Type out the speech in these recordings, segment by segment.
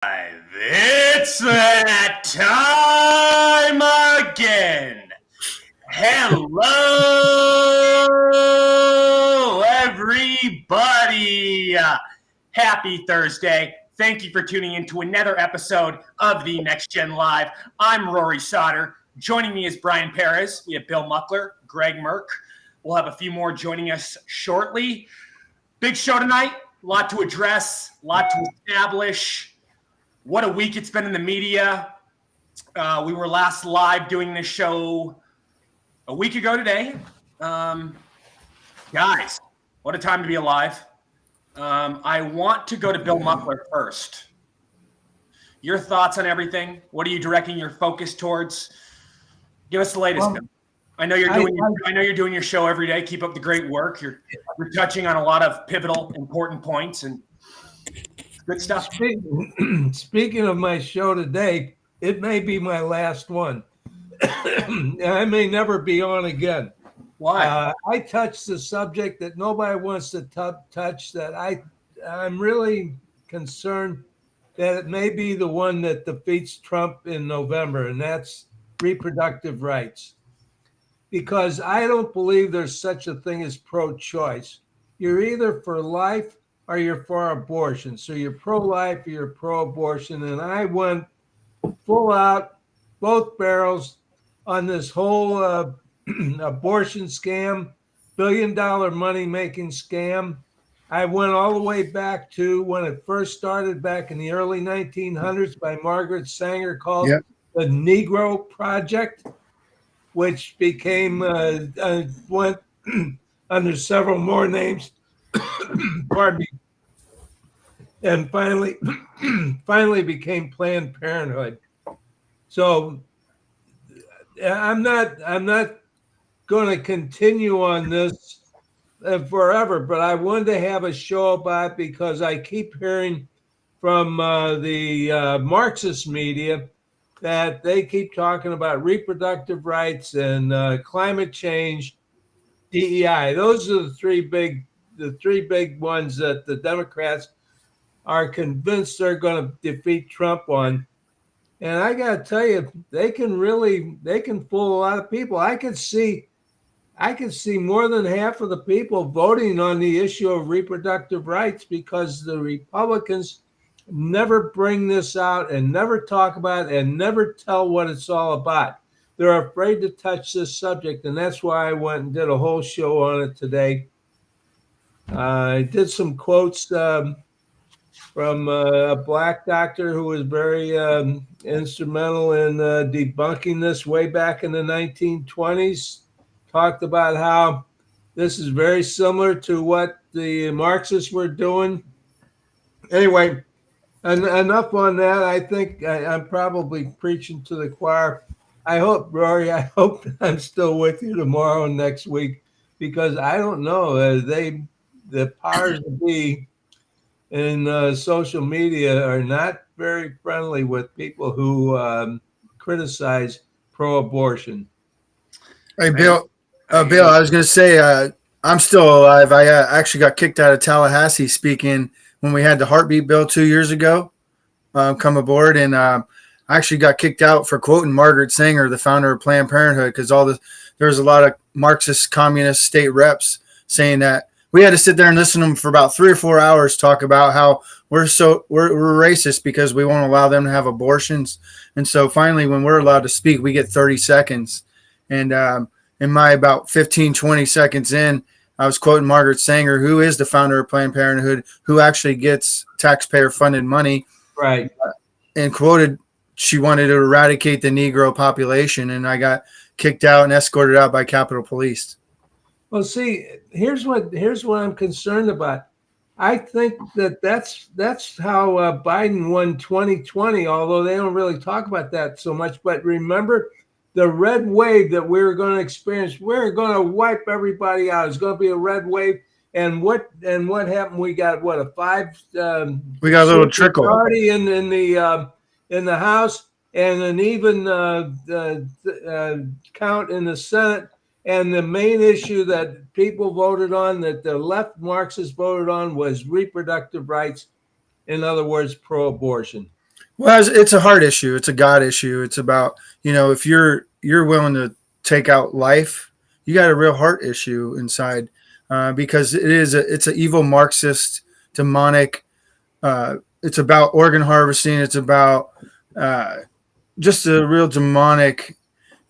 It's that time again. Hello, everybody. Happy Thursday. Thank you for tuning in to another episode of the Next Gen Live. I'm Rory Sauter. Joining me is Brian Perez. We have Bill Muckler, Greg Merck. We'll have a few more joining us shortly. Big show tonight. A lot to address, a lot to establish. What a week it's been in the media. We were last live doing this show a week ago today. Guys, what a time to be alive. I want to go to Bill Muckler first. Your thoughts on everything? What are you directing your focus towards? Give us the latest, Bill. I know you're doing your show every day. Keep up the great work. You're touching on a lot of pivotal, important points and good stuff. Speaking of my show today, it may be my last one. I may never be on again. Why? I touched the subject that nobody wants to touch, that I'm really concerned that it may be the one that defeats Trump in November, and that's reproductive rights. Because I don't believe there's such a thing as pro-choice. You're either for life or you're for abortion. So you're pro-life or you're pro-abortion. And I went full out, both barrels, on this whole abortion scam, billion-dollar money-making scam. I went all the way back to when it first started back in the early 1900s by Margaret Sanger, called the Negro Project, which became, went under several more names. Pardon me. And finally became Planned Parenthood. So I'm not going to continue on this forever, but I wanted to have a show about it because I keep hearing from the Marxist media that they keep talking about reproductive rights and climate change, DEI. Those are the three big ones that the Democrats are convinced they're going to defeat Trump on. And I got to tell you, they can fool a lot of people. I could see more than half of the people voting on the issue of reproductive rights because the Republicans never bring this out and never talk about it and never tell what it's all about. They're afraid to touch this subject, and that's why I went and did a whole show on it today. I did some quotes from a black doctor who was very instrumental in debunking this way back in the 1920s. Talked about how this is very similar to what the Marxists were doing. Anyway, enough on that. I think I'm probably preaching to the choir. I hope, Rory, I'm still with you tomorrow and next week, because I don't know. The powers that be in social media are not very friendly with people who criticize pro-abortion. Hey, Bill, I was going to say, I'm still alive. I actually got kicked out of Tallahassee speaking when we had the heartbeat bill 2 years ago come aboard. And I actually got kicked out for quoting Margaret Sanger, the founder of Planned Parenthood, because there's a lot of Marxist communist state reps saying that we had to sit there and listen to them for about 3 or 4 hours talk about how we're racist because we won't allow them to have abortions. And so finally, when we're allowed to speak, we get 30 seconds. And in my about 15, 20 seconds in, I was quoting Margaret Sanger, who is the founder of Planned Parenthood, who actually gets taxpayer-funded money. Right. And quoted she wanted to eradicate the Negro population, and I got kicked out and escorted out by Capitol Police. Well, see, here's what I'm concerned about. I think that's how Biden won 2020, although they don't really talk about that so much. But remember, the red wave that we're going to experience, we're going to wipe everybody out. It's going to be a red wave. And what happened? We got we got a little trickle party in the House, and an even count in the Senate. And the main issue that people voted on, that the left Marxists voted on, was reproductive rights. In other words, pro-abortion. Well, it's a heart issue. It's a God issue. It's about, if you're willing to take out life, you got a real heart issue inside, because it's an evil Marxist, demonic. It's about organ harvesting. It's about just a real demonic,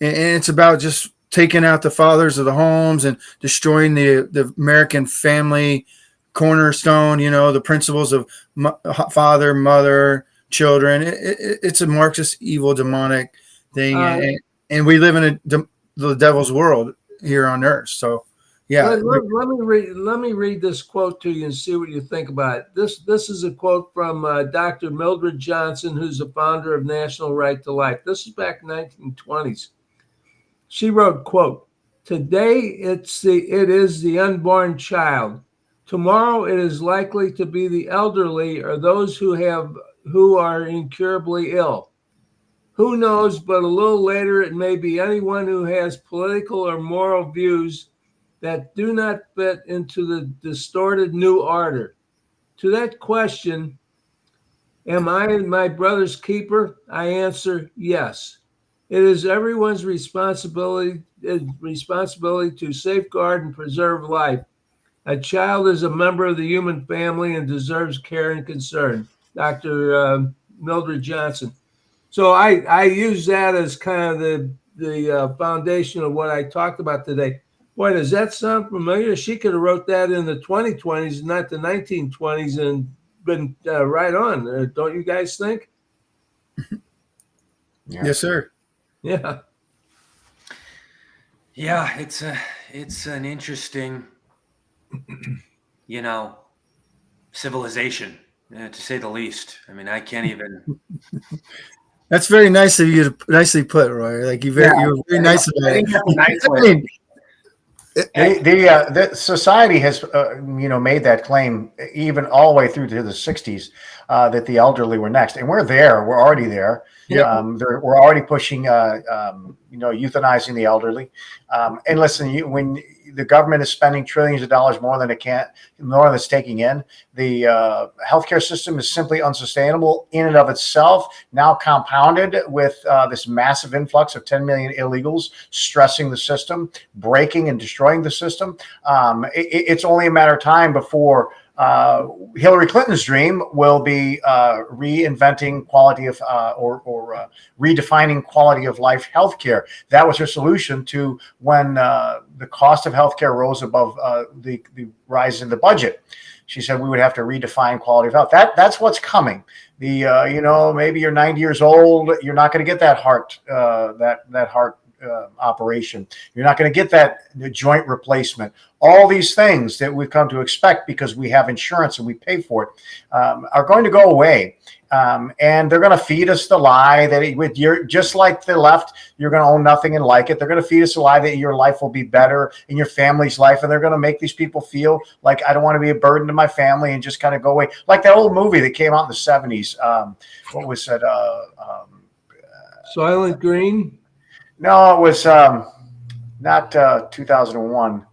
and it's about just taking out the fathers of the homes and destroying the American family cornerstone. The principles of father, mother, children. It's a Marxist, evil, demonic thing, and we live in the devil's world here on earth. So, yeah. Let me read this quote to you and see what you think about it. This is a quote from Dr. Mildred Johnson, who's the founder of National Right to Life. This is back in the 1920s. She wrote, quote, "Today it is the unborn child. Tomorrow it is likely to be the elderly or those who are incurably ill. Who knows, but a little later it may be anyone who has political or moral views that do not fit into the distorted new order. To that question, am I my brother's keeper? I answer yes. It is everyone's responsibility to safeguard and preserve life. A child is a member of the human family and deserves care and concern." Dr. Mildred Johnson. So I use that as kind of the foundation of what I talked about today. Boy, does that sound familiar? She could have wrote that in the 2020s, not the 1920s, and been right on. Don't you guys think? Yeah. Yes, sir. Yeah. Yeah, it's an interesting, civilization, to say the least. I mean, I can't even. That's very nice of you to nicely put, Roy. Like you're very nice about it. The society has made that claim even all the way through to the 60s, that the elderly were next, and we're already there. Yeah. We're already pushing euthanizing the elderly, and listen, when the government is spending trillions of dollars more than it's taking in, the healthcare system is simply unsustainable in and of itself, now compounded with this massive influx of 10 million illegals stressing the system, breaking and destroying the system. It's only a matter of time before Hillary Clinton's dream will be reinventing quality of or redefining quality of life healthcare. That was her solution to when the cost of healthcare rose above the rise in the budget. She said we would have to redefine quality of health. That's what's coming. Maybe you're 90 years old, you're not going to get that heart operation. You're not going to get that joint replacement. All these things that we've come to expect because we have insurance and we pay for it are going to go away. And they're going to feed us the lie that just like the left, you're going to own nothing and like it. They're going to feed us the lie that your life will be better in your family's life. And they're going to make these people feel like I don't want to be a burden to my family and just kind of go away. Like that old movie that came out in the 70s. What was it? Soylent Green? No, it was not 2001.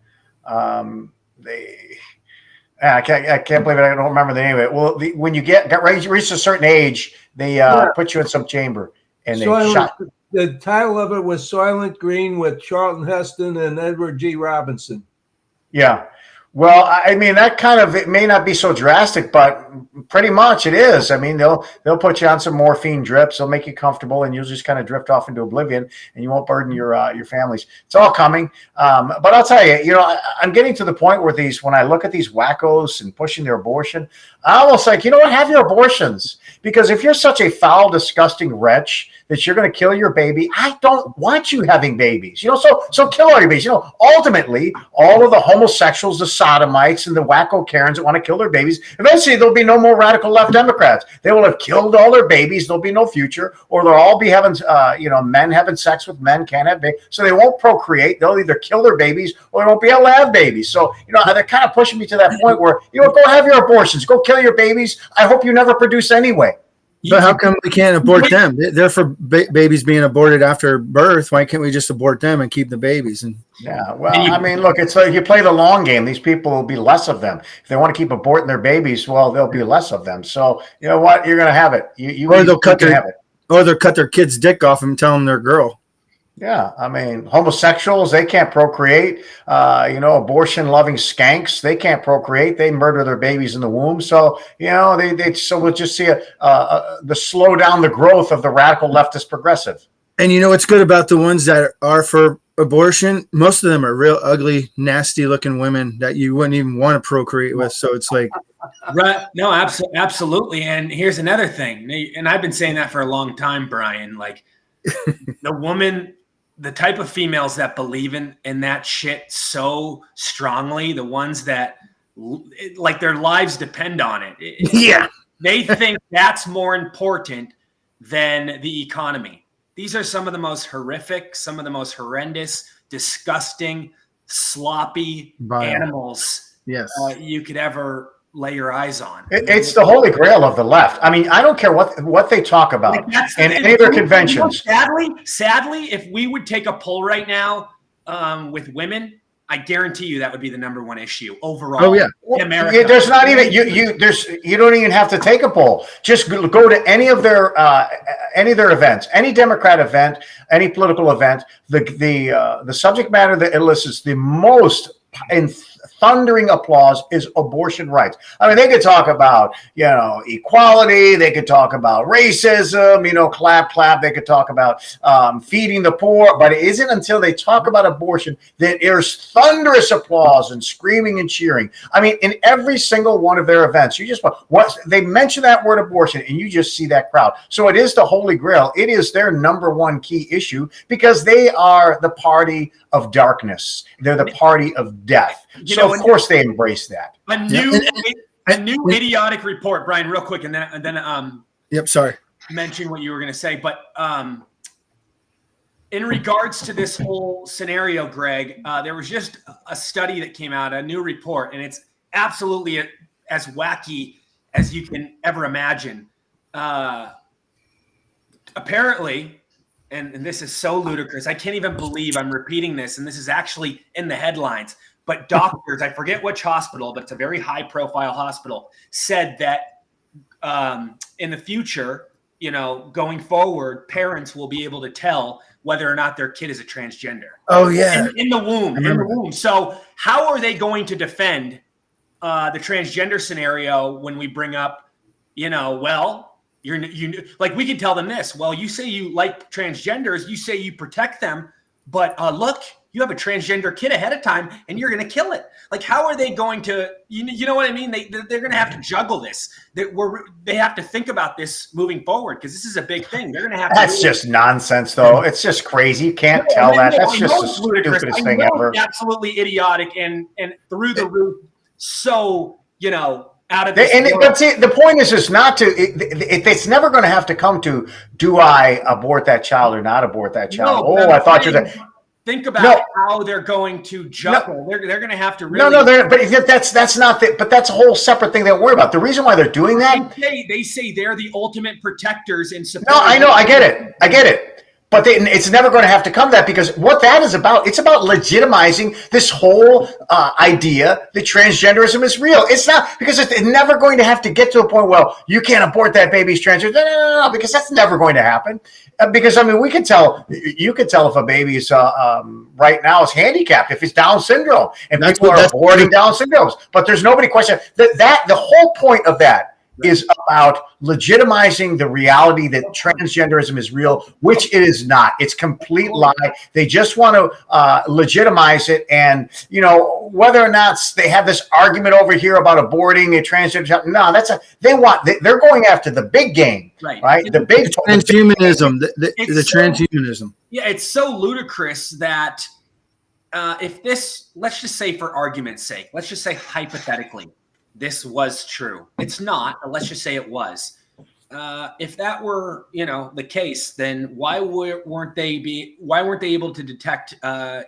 I can't believe it. I don't remember the name of it. Well, when you reach a certain age, they put you in some chamber and they shot. The title of it was Soylent Green with Charlton Heston and Edward G. Robinson. Yeah. Well, I mean, it may not be so drastic, but pretty much it is. I mean, they'll put you on some morphine drips. They'll make you comfortable, and you'll just kind of drift off into oblivion, and you won't burden your families. It's all coming. But I'll tell you, I'm getting to the point where when I look at these wackos and pushing their abortion, I almost like, have your abortions. Because if you're such a foul, disgusting wretch that you're going to kill your baby, I don't want you having babies. So kill all your babies. Ultimately, all of the homosexuals, the sodomites, and the wacko Karens that want to kill their babies, eventually there'll be no more radical left Democrats. They will have killed all their babies. There'll be no future, or they'll all be having, men having sex with men, can't have babies. So they won't procreate. They'll either kill their babies or they won't be able to have babies. So, they're kind of pushing me to that point where, go have your abortions, go kill your babies. I hope you never produce anyway. But how come we can't abort them? They're for babies being aborted after birth. Why can't we just abort them and keep the babies? And yeah, well, I mean, look, it's like you play the long game. These people will be less of them. If they want to keep aborting their babies, well, there'll be less of them. So you know what? You're going to have it. or they'll cut have it. Or they'll cut their kid's dick off and tell them they're a girl. Yeah, I mean, homosexuals, they can't procreate. Abortion-loving skanks, they can't procreate. They murder their babies in the womb. So, so we'll just see the slow down the growth of the radical leftist progressive. And you know what's good about the ones that are for abortion? Most of them are real ugly, nasty-looking women that you wouldn't even want to procreate with. So it's like, right? No, absolutely. And here's another thing, and I've been saying that for a long time, Brian. Like the type of females that believe in that shit so strongly, the ones that like their lives depend on it. Yeah. They think that's more important than the economy. These are some of the most horrific, some of the most horrendous, disgusting, sloppy animals you could ever lay your eyes on. It's the holy grail of the left. I mean, I don't care what they talk about in any of their conventions. Sadly, if we would take a poll right now with women, I guarantee you that would be the number one issue overall. Oh yeah, in America. There's not even you don't even have to take a poll. Just go to any of their events, any Democrat event, any political event. The subject matter that elicits the most thundering applause is abortion rights. I mean, they could talk about, equality. They could talk about racism, clap. They could talk about feeding the poor. But it isn't until they talk about abortion that there's thunderous applause and screaming and cheering. I mean, in every single one of their events, they mention that word abortion and you just see that crowd. So it is the holy grail. It is their number one key issue because they are the party of darkness. They're the party of death. So of course they embrace that. A new idiotic report, Brian, real quick, and then Yep, sorry. Mention what you were going to say, but in regards to this whole scenario, Greg, there was just a study that came out, a new report, and it's absolutely as wacky as you can ever imagine. Apparently, and this is so ludicrous, I can't even believe I'm repeating this, and this is actually in the headlines. But doctors, I forget which hospital, but it's a very high-profile hospital, said that in the future, going forward, parents will be able to tell whether or not their kid is a transgender. Oh yeah, in the womb. So how are they going to defend the transgender scenario when we bring up, like we can tell them this. Well, you say you like transgenders, you say you protect them, but look. You have a transgender kid ahead of time and you're going to kill it. Like, how are they going to, you know what I mean? They're going to have to juggle this. They have to think about this moving forward because this is a big thing. They're going to have That's just nonsense, though. It's just crazy. You can't tell that. That's just the stupidest thing ever. Absolutely idiotic and through the roof. So, out of this. But see, the point is not to, it's never going to have to come to, do I abort that child or not abort that child? No, I thought you were think about how they're going to juggle. No, they're going to have to really. But that's not the. But that's a whole separate thing they don't worry about. The reason why they're doing that. They say they're the ultimate protectors in support. No, I know, I get it. But it's never going to have to come to that because what that is about, it's about legitimizing this whole idea that transgenderism is real. It's not because it's never going to have to get to a point, well, you can't abort that baby's transgender. No, because that's never going to happen. Because, I mean, you could tell if a baby is right now is handicapped, if it's Down syndrome, and people are aborting Down syndromes. But there's nobody questioning that the whole point of that is about legitimizing the reality that transgenderism is real, which it is not. It's complete lie. They just want to legitimize it. And, whether or not they have this argument over here about aborting a transgender child, no, they're going after the big game, right? The big transhumanism, the transhumanism. Yeah, it's so ludicrous that if this, let's just say for argument's sake, let's just say hypothetically, this was true. It's not, but let's just say it was. If that were, the case, then why weren't they able to detect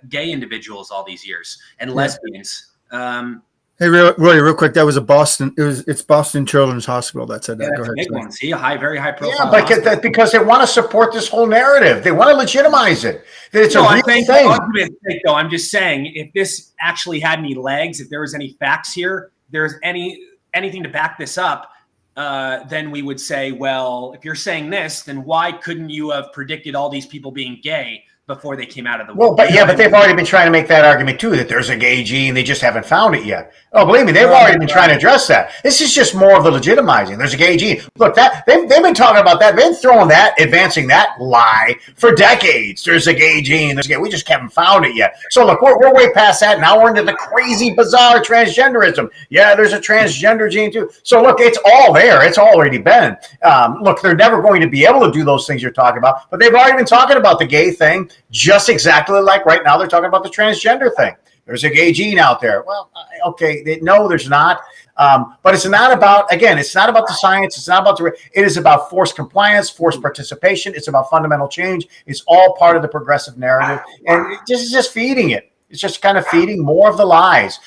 gay individuals all these years and lesbians? Hey, Roy, real quick, that was it's Boston Children's Hospital that said that. Yeah, Go that's a ahead. big Sorry. one. See, very high profile. Yeah, but that's because they want to support this whole narrative. They want to legitimize it. That it's a real I'm saying for thing. argument's sake, though, I'm just saying if this actually had any legs, if there was any facts here, there's anything to back this up, then we would say, well, if you're saying this, then why couldn't you have predicted all these people being gay before they came out of the womb? Well, but yeah, but they've already been trying to make that argument too, that there's a gay gene. They just haven't found it yet. Oh, believe me, they've already been trying to address that. This is just more of the legitimizing. There's a gay gene. Look, that they've been talking about that. They've been throwing that, advancing that lie for decades. There's a gay gene. We just haven't found it yet. So look, we're way past that. Now we're into the crazy, bizarre transgenderism. Yeah, there's a transgender gene too. So look, it's all there. It's already been. Look, they're never going to be able to do those things you're talking about, but they've already been talking about the gay thing, just exactly like right now they're talking about the transgender thing. There's a gay gene out there. Well, okay, no, there's not. But it's not about, again, it's not about the science. It's not about it is about forced compliance, forced participation. It's about fundamental change. It's all part of the progressive narrative. And this is just feeding it. It's just kind of feeding more of the lies.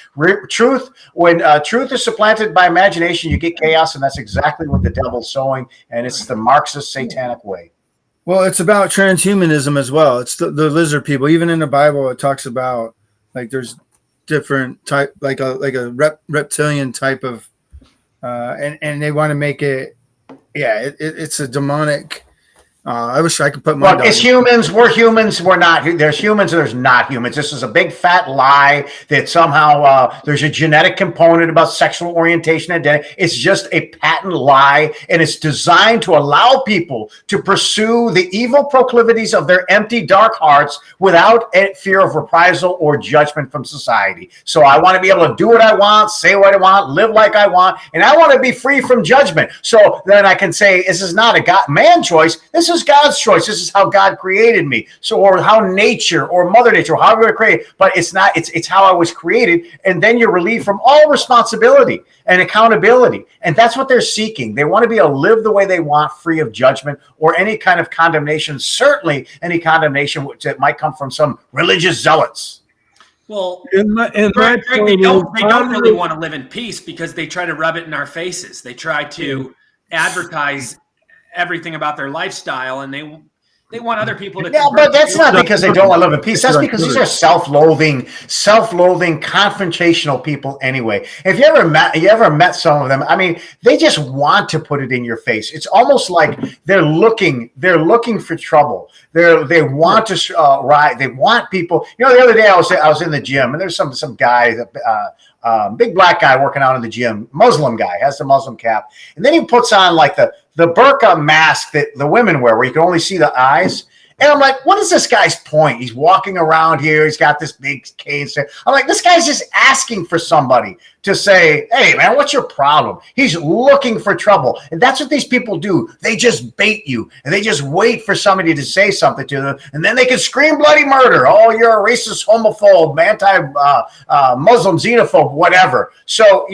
Truth, when truth is supplanted by imagination, you get chaos. And that's exactly what the devil's sowing. And it's the Marxist satanic way. Well, it's about transhumanism as well. It's the lizard people. Even in the Bible, it talks about like there's different type, like a reptilian type of, and they want to make it. Yeah, it's a demonic. I wish I could put my. Look, it's humans. We're humans. We're not. There's humans. There's not humans. This is a big fat lie that somehow there's a genetic component about sexual orientation and identity. It's just a patent lie, and it's designed to allow people to pursue the evil proclivities of their empty, dark hearts without fear of reprisal or judgment from society. So I want to be able to do what I want, say what I want, live like I want, and I want to be free from judgment. So then I can say this is not a man choice. This is God's choice. This is how God created me. So, or how nature or Mother Nature, or how we're created. But it's not. It's how I was created. And then you're relieved from all responsibility and accountability. And that's what they're seeking. They want to be able to live the way they want, free of judgment or any kind of condemnation. Certainly, any condemnation that might come from some religious zealots. Well, Greg, they don't really want to live in peace because they try to rub it in our faces. They try to advertise everything about their lifestyle, and they want other people to. Yeah, but that's not because they don't want to live in peace. That's because these are self-loathing, confrontational people anyway. If you ever met some of them, I mean, they just want to put it in your face. It's almost like they're looking for trouble. They want to ride. They want people. You know, the other day I was in the gym, and there's some guy big black guy working out in the gym, Muslim guy, has the Muslim cap. And then he puts on like the burqa mask that the women wear where you can only see the eyes. And I'm like, what is this guy's point? He's walking around here. He's got this big cane. I'm like, this guy's just asking for somebody to say, hey, man, what's your problem? He's looking for trouble. And that's what these people do. They just bait you, and they just wait for somebody to say something to them. And then they can scream bloody murder. Oh, you're a racist, homophobe, anti-Muslim, xenophobe, whatever. So,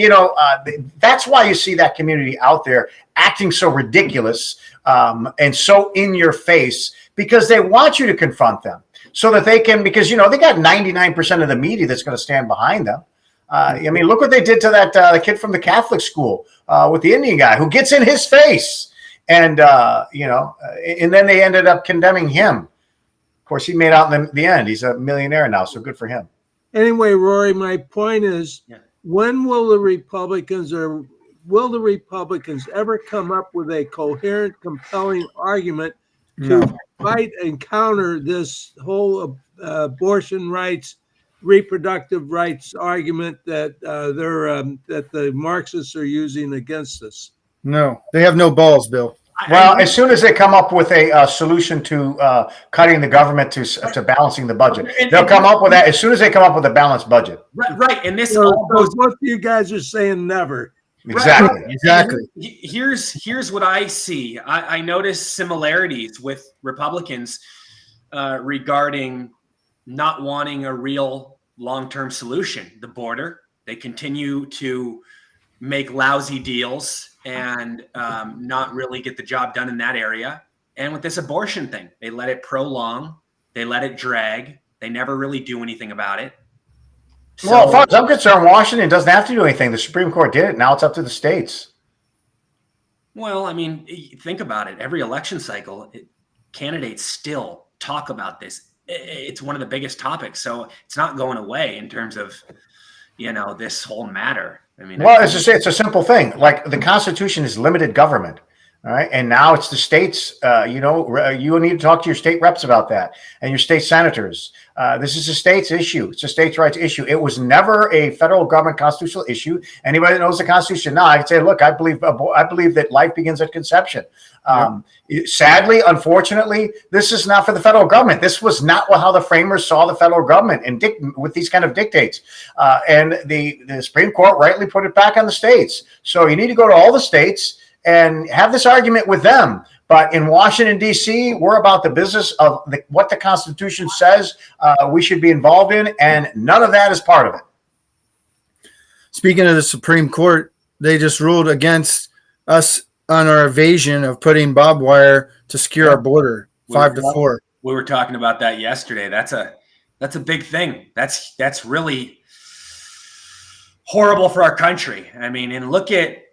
that's why you see that community out there acting so ridiculous and so in your face, because they want you to confront them so that they can, because, they got 99% of the media that's going to stand behind them. I mean, look what they did to that kid from the Catholic school with the Indian guy who gets in his face. And, and then they ended up condemning him. Of course, he made out in the end. He's a millionaire now, so good for him. Anyway, Rory, my point is, when will the Republicans ever come up with a coherent, compelling argument to fight and counter this whole abortion rights, reproductive rights argument that that the Marxists are using against us? No, they have no balls, Bill. Well, as soon as they come up with a solution to cutting the government to balancing the budget, they'll come up with that as soon as they come up with a balanced budget. Right. And this all goes. Most of you guys are saying never. Exactly. Right. Exactly. Here's what I see. I notice similarities with Republicans regarding not wanting a real long-term solution. The border, they continue to make lousy deals and not really get the job done in that area. And with this abortion thing, they let it prolong, they let it drag, they never really do anything about it. Well, as far as I'm concerned, Washington doesn't have to do anything. The Supreme Court did it. Now it's up to the states. Well, I mean, think about it. Every election cycle, candidates still talk about this. It's one of the biggest topics, so it's not going away in terms of, this whole matter. I mean, well, as I say, it's a simple thing. Like the Constitution is limited government. All right. And now it's the states. You need to talk to your state reps about that and your state senators. This is a state's issue. It's a states' rights issue. It was never a federal government constitutional issue. Anybody that knows the Constitution now, I can say, look, I believe that life begins at conception. Sadly, unfortunately, this is not for the federal government. This was not how the framers saw the federal government and with these kind of dictates. And the Supreme Court rightly put it back on the states. So you need to go to all the states and have this argument with them. But in Washington, D.C., we're about the business of what the Constitution says we should be involved in, and none of that is part of it. Speaking of the Supreme Court, they just ruled against us on our evasion of putting barbed wire to secure our border, 5-4. We were talking about that yesterday. That's a big thing. That's really horrible for our country. I mean, and look at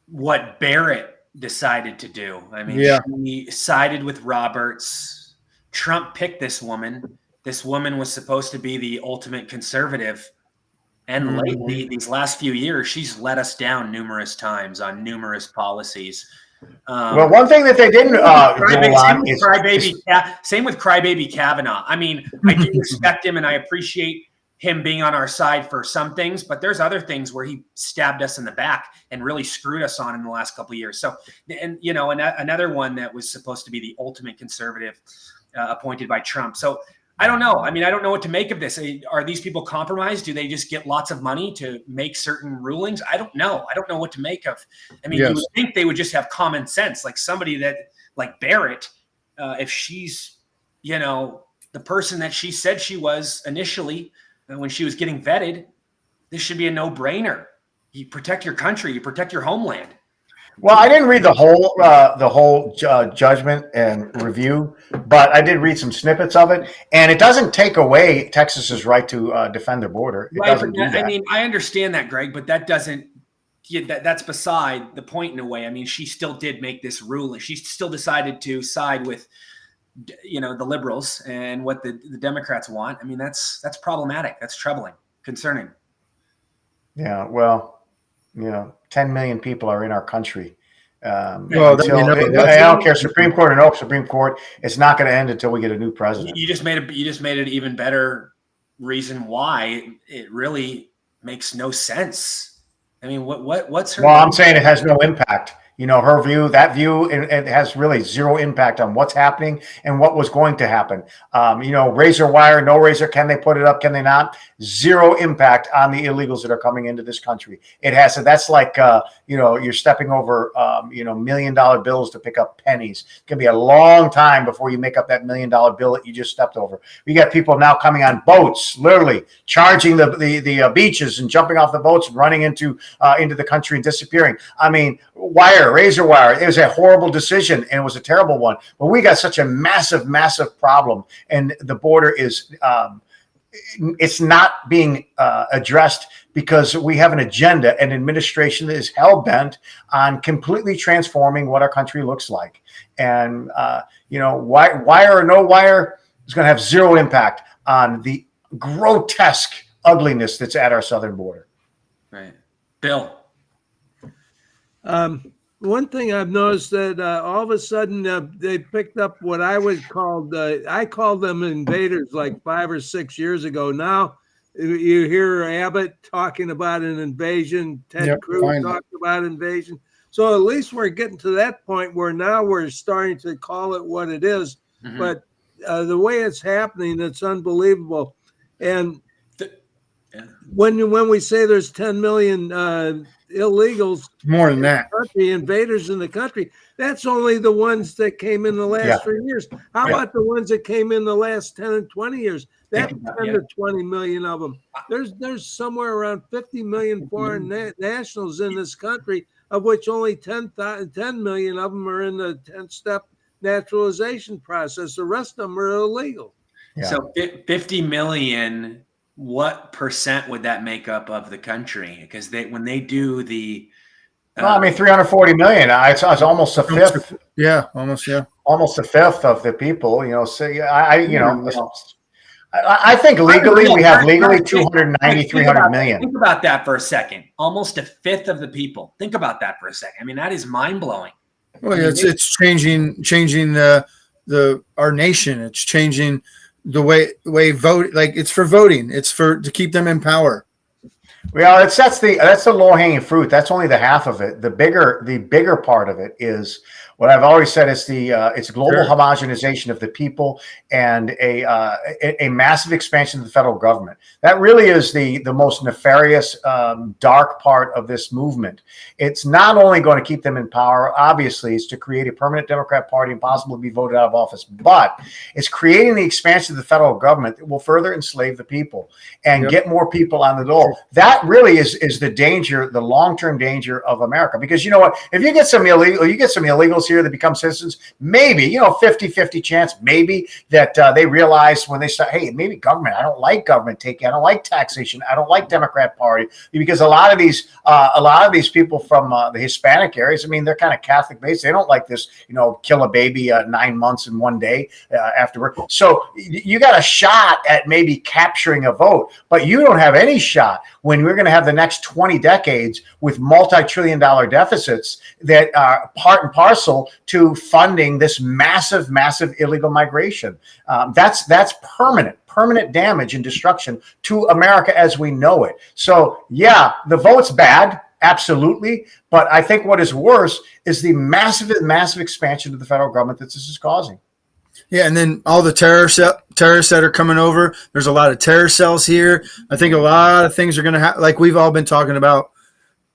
what Barrett decided to do. I mean, She sided with Roberts. Trump picked this woman. This woman was supposed to be the ultimate conservative. And lately, these last few years, she's let us down numerous times on numerous policies. Well, one thing that they didn't same with Crybaby Kavanaugh. I mean, I do respect him and I appreciate him being on our side for some things, but there's other things where he stabbed us in the back and really screwed us on in the last couple of years. So, and another one that was supposed to be the ultimate conservative, appointed by Trump. So I don't know. I mean, I don't know what to make of this. Are these people compromised? Do they just get lots of money to make certain rulings? I don't know. I don't know what to make of. I mean, you would think they would just have common sense, like somebody like Barrett, if she's, the person that she said she was initially, when she was getting vetted, this should be a no-brainer. You protect your country, you protect your homeland. Well, I didn't read the whole judgment and review, but I did read some snippets of it, and it doesn't take away Texas's right to defend their border. It doesn't do that. I mean, I understand that, Greg, but that doesn't. That's beside the point in a way. I mean, she still did make this ruling. She still decided to side with, the liberals and what the Democrats want. I mean, that's problematic. That's troubling, concerning. Yeah. Well, 10 million people are in our country. I don't care. Supreme Court or no Supreme Court, it's not going to end until we get a new president. You just made an even better reason why it really makes no sense. I mean, what's her? Well, I'm saying it has no impact. Her view, it has really zero impact on what's happening and what was going to happen. Razor wire, no razor, can they put it up? Can they not? Zero impact on the illegals that are coming into this country. It has. That's like, you're stepping over, $1 million bills to pick up pennies. It's going to be a long time before you make up that $1 million bill that you just stepped over. We got people now coming on boats, literally charging the beaches and jumping off the boats and running into the country and disappearing. I mean, razor wire. It was a horrible decision and it was a terrible one. But we got such a massive, massive problem, and the border is it's not being addressed because we have an agenda, an administration that is hell bent on completely transforming what our country looks like. And wire or no wire is going to have zero impact on the grotesque ugliness that's at our southern border. Right, Bill. One thing I've noticed that all of a sudden they picked up what I called them invaders like 5 or 6 years ago. Now you hear Abbott talking about an invasion, Ted Cruz talking about invasion. So at least we're getting to that point where now we're starting to call it what it is. Mm-hmm. But the way it's happening, it's unbelievable. And when we say there's 10 million illegals, more than that, invaders in the country, that's only the ones that came in the last 3 years. How about the ones that came in the last 10 and 20 years? That's 10 to 20 million of them. There's somewhere around 50 million foreign nationals in this country, of which only 10 million of them are in the 10-step naturalization process. The rest of them are illegal. Yeah. So 50 million what percent would that make up of the country? Because when they do the Well, I mean, 340 million. It's almost a fifth. Yeah, almost. Yeah. Almost a fifth of the people. So Unreal. I think legally we have legally Think 290, 300 million. Think about that for a second. Almost a fifth of the people. Think about that for a second. I mean, that is mind blowing. Well, yeah, it's changing our nation. It's changing the way vote. Like, it's for voting. It's to keep them in power. Well, that's the low hanging fruit. That's only the half of it. The bigger part of it is what I've always said is it's global homogenization of the people and a massive expansion of the federal government. That really is the most nefarious, dark part of this movement. It's not only going to keep them in power, obviously, it's to create a permanent Democrat Party and possibly be voted out of office, but it's creating the expansion of the federal government that will further enslave the people and get more people on the dole. That really is the danger, the long-term danger of America. Because you know what? If you get some illegals here that become citizens, maybe, 50-50 chance, maybe that they realize when they start, hey, maybe government, I don't like government taking, I don't like taxation, I don't like Democrat Party, because a lot of these people from the Hispanic areas, I mean, they're kind of Catholic based. They don't like this, kill a baby 9 months in one day afterward. So you got a shot at maybe capturing a vote, but you don't have any shot when we're going to have the next 20 decades with multi-trillion-dollar deficits that are part and parcel to funding this massive illegal migration. That's permanent damage and destruction to America as we know it. So yeah, the vote's bad, absolutely, but I think what is worse is the massive expansion of the federal government that this is causing. Yeah, and then all the terrorists that are coming over. There's a lot of terror cells here. I think a lot of things are going to happen, like we've all been talking about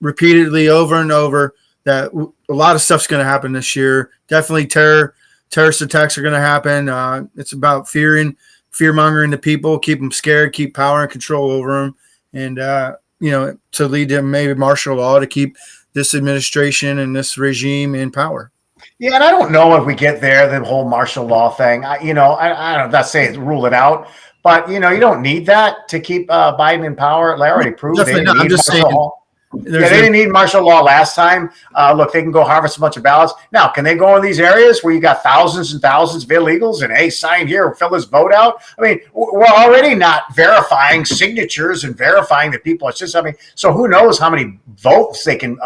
repeatedly over and over, that a lot of stuff's going to happen this year. Definitely terrorist attacks are going to happen. It's about fear-mongering the people, keep them scared, keep power and control over them, and to lead to maybe martial law to keep this administration and this regime in power. Yeah, and I don't know if we get there, the whole martial law thing. I don't not saying rule it out, but you don't need that to keep Biden in power. They already proved Definitely not. I'm just saying. They didn't need martial law last time. Look, they can go harvest a bunch of ballots. Now, can they go in these areas where you got thousands and thousands of illegals and, hey, sign here, fill this vote out? I mean, we're already not verifying signatures and verifying that people. It's just, so who knows how many votes they can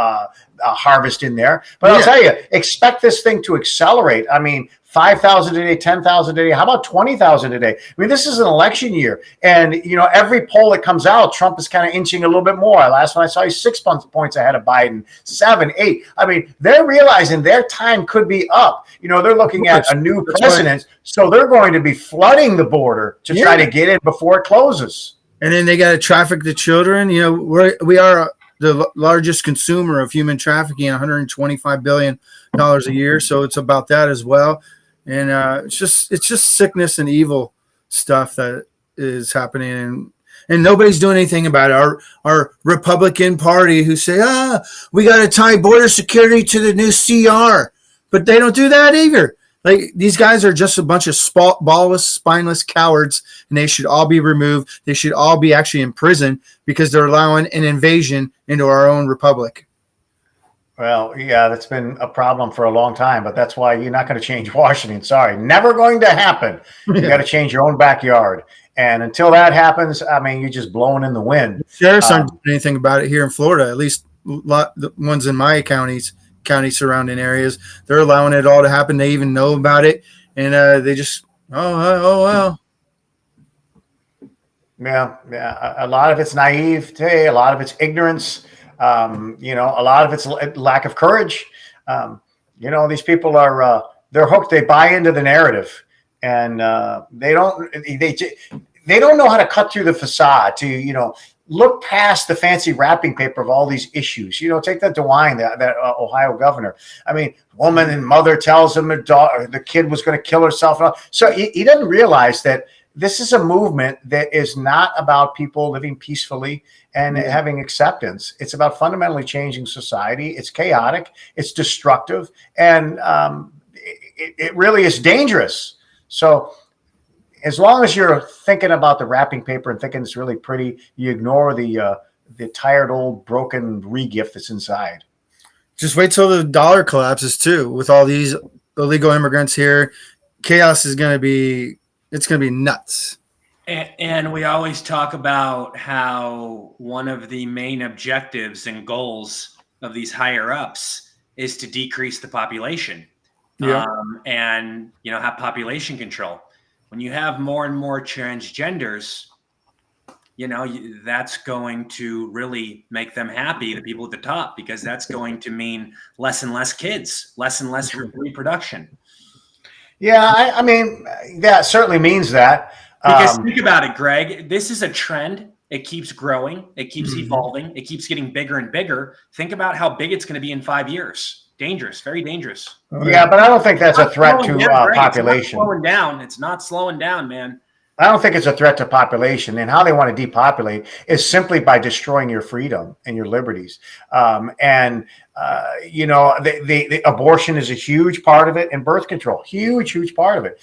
harvest in there. But I'll tell you, expect this thing to accelerate. 5,000 a day, 10,000 a day. How about 20,000 a day? This is an election year. And, every poll that comes out, Trump is kind of inching a little bit more. Last one I saw, he's 6 points ahead of Biden, 7, 8. They're realizing their time could be up. They're looking at a new president. So they're going to be flooding the border to try to get in before it closes. And then they got to traffic the children. We are the largest consumer of human trafficking, $125 billion a year. So it's about that as well. And it's just sickness and evil stuff that is happening, and nobody's doing anything about it. Our Republican Party, who say, we got to tie border security to the new CR, but they don't do that either. Like, these guys are just a bunch of ballless, spineless cowards, and they should all be removed. They should all be actually in prison because they're allowing an invasion into our own republic. Well, yeah, that's been a problem for a long time, but that's why you're not going to change Washington. Sorry, never going to happen. You got to change your own backyard. And until that happens, you're just blowing in the wind. Sheriffs aren't doing anything about it here in Florida, at least the ones in my county surrounding areas. They're allowing it all to happen. They even know about it. And they just, well. Yeah. A lot of it's naivete. A lot of it's ignorance. A lot of it's lack of courage. These people are they're hooked. They buy into the narrative, and they don't know how to cut through the facade to look past the fancy wrapping paper of all these issues. Take that DeWine, that Ohio governor. Woman and mother tells him the kid was going to kill herself. So he doesn't realize that this is a movement that is not about people living peacefully and having acceptance. It's about fundamentally changing society. It's chaotic. It's destructive. And it really is dangerous. So as long as you're thinking about the wrapping paper and thinking it's really pretty, you ignore the tired old broken regift that's inside. Just wait till the dollar collapses too. With all these illegal immigrants here, chaos is going to be. It's going to be nuts. And we always talk about how one of the main objectives and goals of these higher ups is to decrease the population, and have population control. When you have more and more transgenders, that's going to really make them happy, the people at the top, because that's going to mean less and less kids, less and less reproduction. Yeah, I mean, that certainly means that. Because think about it, Greg, this is a trend. It keeps growing. It keeps evolving. It keeps getting bigger and bigger. Think about how big it's going to be in 5 years. Dangerous, very dangerous. Yeah, but I don't think that's a threat to population. It's not slowing down, man. I don't think it's a threat to population, and how they want to depopulate is simply by destroying your freedom and your liberties. The abortion is a huge part of it, and birth control, huge part of it.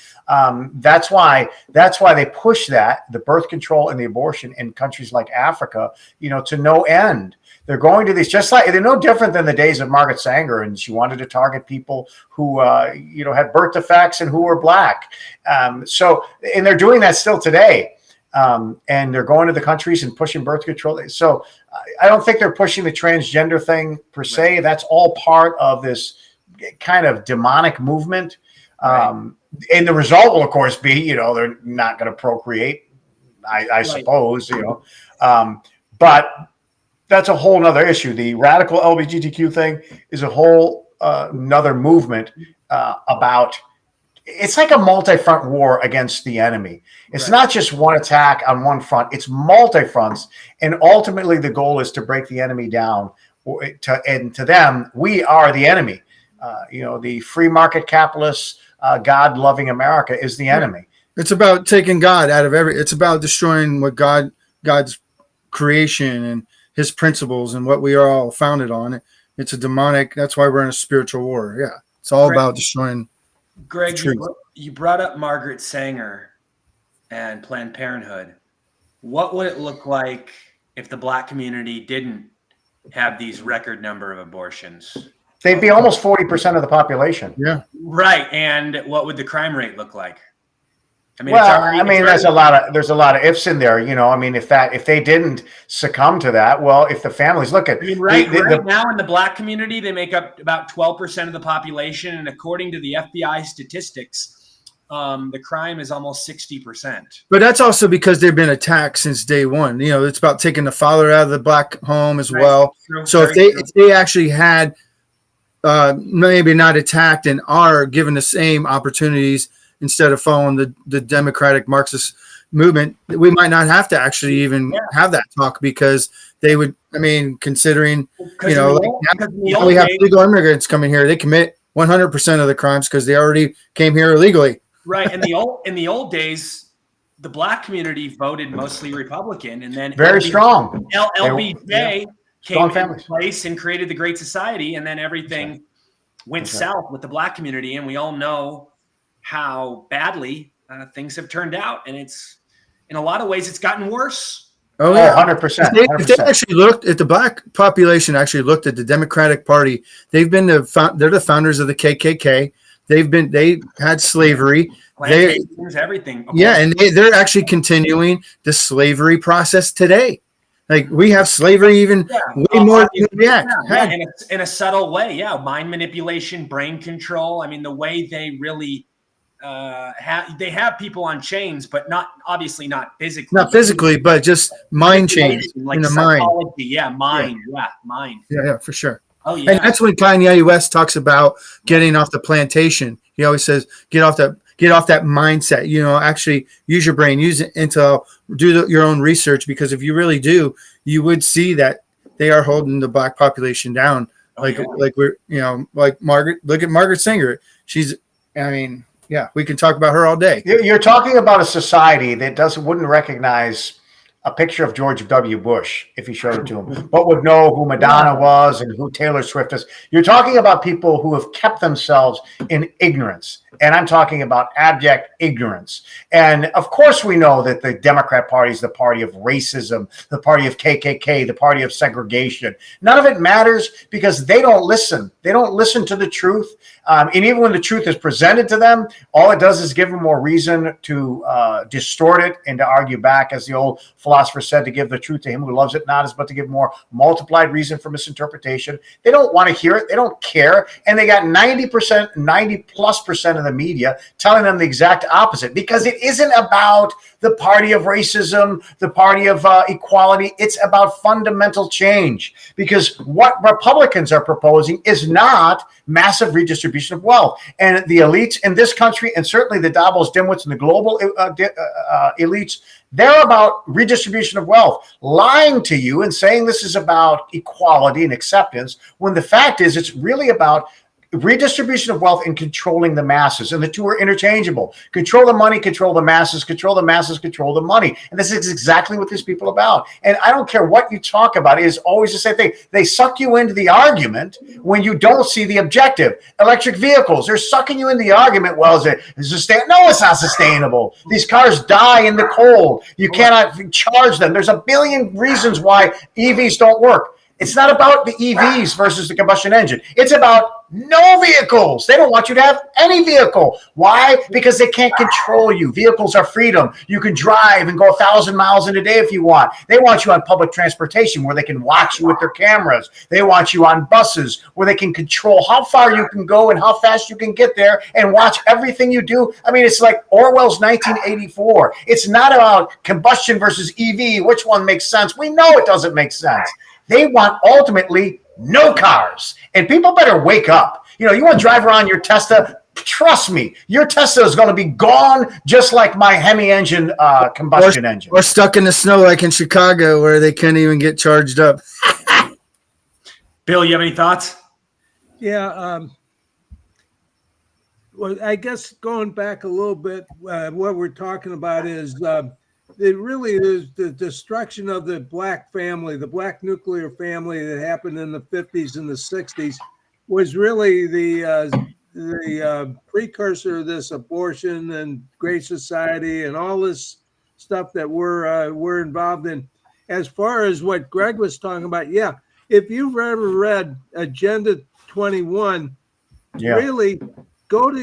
That's why they push the birth control and the abortion in countries like Africa, to no end. They're going to these, just like they're no different than the days of Margaret Sanger, and she wanted to target people who had birth defects and who were black. And they're doing that still today. And they're going to the countries and pushing birth control. So I don't think they're pushing the transgender thing per se. Right. That's all part of this kind of demonic movement. Right. And the result will, of course, be they're not going to procreate. I suppose but. That's a whole nother issue. The radical LGBTQ thing is a whole another movement about. It's like a multi-front war against the enemy. It's not just one attack on one front. It's multi-fronts, and ultimately the goal is to break the enemy down. And to them, we are the enemy. The free market capitalist, God-loving America is the enemy. It's about taking God out of it's about destroying what God's creation and his principles and what we are all founded on. It's a demonic. That's why we're in a spiritual war. Yeah, it's all about destroying. Greg, you brought up Margaret Sanger and Planned Parenthood. What would it look like if the black community didn't have these record number of abortions? They'd be almost 40% of the population. Yeah, right. And what would the crime rate look like? There's a lot of ifs in there, if they didn't succumb to that, well, if the families look at right now in the black community, they make up about 12% of the population. And according to the FBI statistics, the crime is almost 60%. But that's also because they've been attacked since day one. It's about taking the father out of the black home as well. True. So if they actually had maybe not attacked and are given the same opportunities, instead of following the democratic Marxist movement, we might not have to actually even have that talk, because they would, considering, we have legal immigrants coming here, they commit 100% of the crimes because they already came here illegally. Right. In the old days, the black community voted mostly Republican, and then very strong. LBJ came into place and created the Great Society, and then everything went south with the black community, and we all know how badly things have turned out, and it's in a lot of ways it's gotten worse. Oh yeah, 100%. If they actually looked at the black population, actually looked at the Democratic Party, they're the founders of the KKK. They had slavery. Everything. Yeah, and they're actually continuing the slavery process today. Like, we have slavery way more than we in a subtle way. Yeah, mind manipulation, brain control. The way they really. They have people on chains, but not physically. Not physically, but just mind chains in the mind. Yeah, mind. Yeah, mind. Yeah, for sure. Oh yeah. And that's when Kanye West talks about getting off the plantation. He always says, get off that mindset. Actually use your brain, use intel, do your own research, because if you really do, you would see that they are holding the black population down. Like Margaret. Look at Margaret Sanger. She's. Yeah, we can talk about her all day. You're talking about a society that wouldn't recognize a picture of George W. Bush if he showed it to him, but would know who Madonna was and who Taylor Swift is. You're talking about people who have kept themselves in ignorance. And I'm talking about abject ignorance. And of course, we know that the Democrat Party is the party of racism, the party of KKK, the party of segregation. None of it matters because they don't listen. They don't listen to the truth. And even when the truth is presented to them, all it does is give them more reason to distort it and to argue back, as the old philosopher said, to give the truth to him who loves it not as but to give more multiplied reason for misinterpretation. They don't want to hear it. They don't care. And they got 90%, 90+% of the media telling them the exact opposite, because it isn't about the party of racism, the party of equality. It's about fundamental change, because what Republicans are proposing is not massive redistribution of wealth. And the elites in this country, and certainly the Davos dimwits and the global elites, they're about redistribution of wealth, lying to you and saying this is about equality and acceptance, when the fact is it's really about redistribution of wealth and controlling the masses. And the two are interchangeable. Control the money, control the masses, control the masses, control the money. And this is exactly what these people are about. And I don't care what you talk about, it is always the same thing. They suck you into the argument when you don't see the objective. Electric vehicles, they're sucking you into the argument. Well, is it sustainable? No, it's not sustainable. These cars die in the cold. You cannot charge them. There's a billion reasons why EVs don't work. It's not about the EVs versus the combustion engine. It's about no vehicles. They don't want you to have any vehicle. Why? Because they can't control you. Vehicles are freedom. You can drive and go 1,000 miles in a day if you want. They want you on public transportation where they can watch you with their cameras. They want you on buses where they can control how far you can go and how fast you can get there and watch everything you do. I mean, it's like Orwell's 1984. It's not about combustion versus EV. Which one makes sense? We know it doesn't make sense. They want ultimately no cars. And people better wake up. You know, you want to drive around your Tesla, trust me, your Tesla is going to be gone just like my Hemi engine, combustion engine. Or stuck in the snow like in Chicago where they couldn't even get charged up. Bill, you have any thoughts? Yeah. Well, I guess going back a little bit, what we're talking about is it really is the destruction of the black family, the black nuclear family that happened in the 50s and the 60s was really the precursor of this abortion and Great Society and all this stuff that we're involved in. As far as what Greg was talking about, yeah, if you've ever read Agenda 21, really go to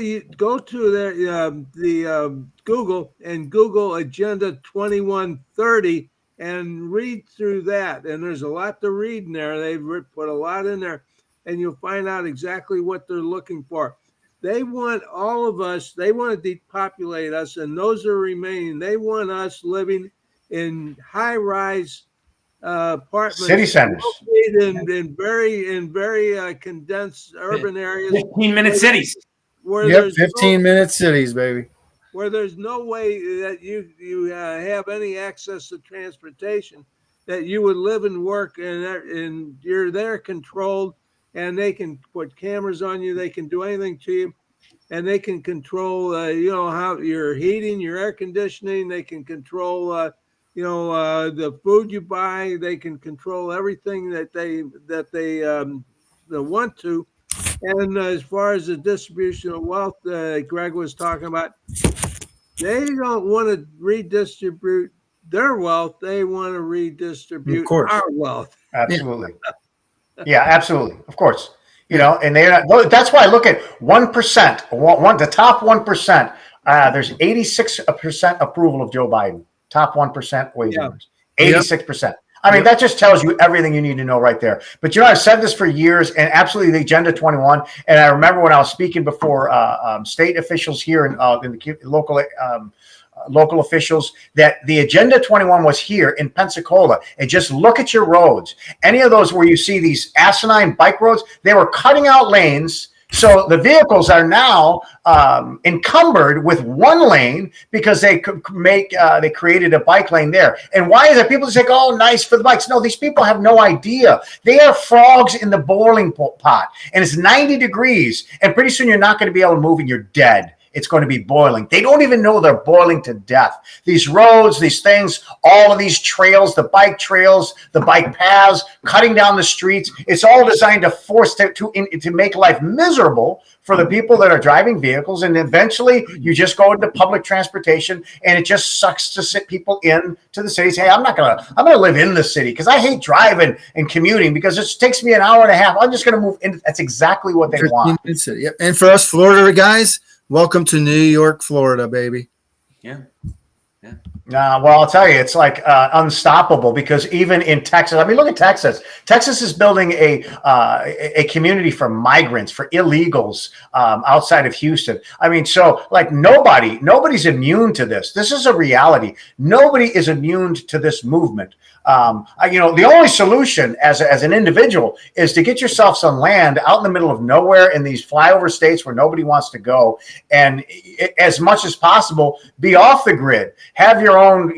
the Google and Google Agenda 2130 and read through that. And there's a lot to read in there. They've put a lot in there, and you'll find out exactly what they're looking for. They want all of us. They want to depopulate us, and those are remaining. They want us living in high-rise apartments, city centers, in very condensed urban areas, 15-minute cities. Yep, 15-minute cities, baby. Where there's no way that you have any access to transportation, that you would live and work, and you're there controlled, and they can put cameras on you, they can do anything to you, and they can control, how your heating, your air conditioning, they can control, the food you buy, they can control everything that they want to. And as far as the distribution of wealth, Greg was talking about, they don't want to redistribute their wealth. They want to redistribute our wealth. Absolutely. Yeah, absolutely. Of course. You know, and that's why I look at 1%, the top 1%. There's 86% approval of Joe Biden. Top 1% waivers. 86%. I mean, that just tells you everything you need to know right there. But, I've said this for years, and absolutely the Agenda 21. And I remember when I was speaking before state officials here in the local officials, that the Agenda 21 was here in Pensacola. And just look at your roads. Any of those where you see these asinine bike roads, they were cutting out lanes. So the vehicles are now encumbered with one lane because they could they created a bike lane there. And why is it? People just say, "Oh, nice for the bikes." No, these people have no idea. They are frogs in the boiling pot, and it's 90 degrees, and pretty soon you're not going to be able to move, and you're dead it's going to be boiling. They don't even know they're boiling to death. These roads, these things, all of these trails, the bike trails, the bike paths, cutting down the streets, it's all designed to force to make life miserable for the people that are driving vehicles. And eventually you just go into public transportation, and it just sucks to sit people in to the cities. Hey, I'm going to live in the city because I hate driving and commuting because it takes me an hour and a half. I'm just going to move in. That's exactly what they want. Yep. And for us Florida guys, welcome to New York, Florida, baby. Yeah. Well, I'll tell you, it's like unstoppable, because even in Texas, I mean, look at Texas. Texas is building a community for migrants, for illegals outside of Houston. I mean, so like nobody's immune to this. This is a reality. Nobody is immune to this movement. The only solution as an individual is to get yourself some land out in the middle of nowhere in these flyover states where nobody wants to go, and as much as possible, be off the grid. Have your own,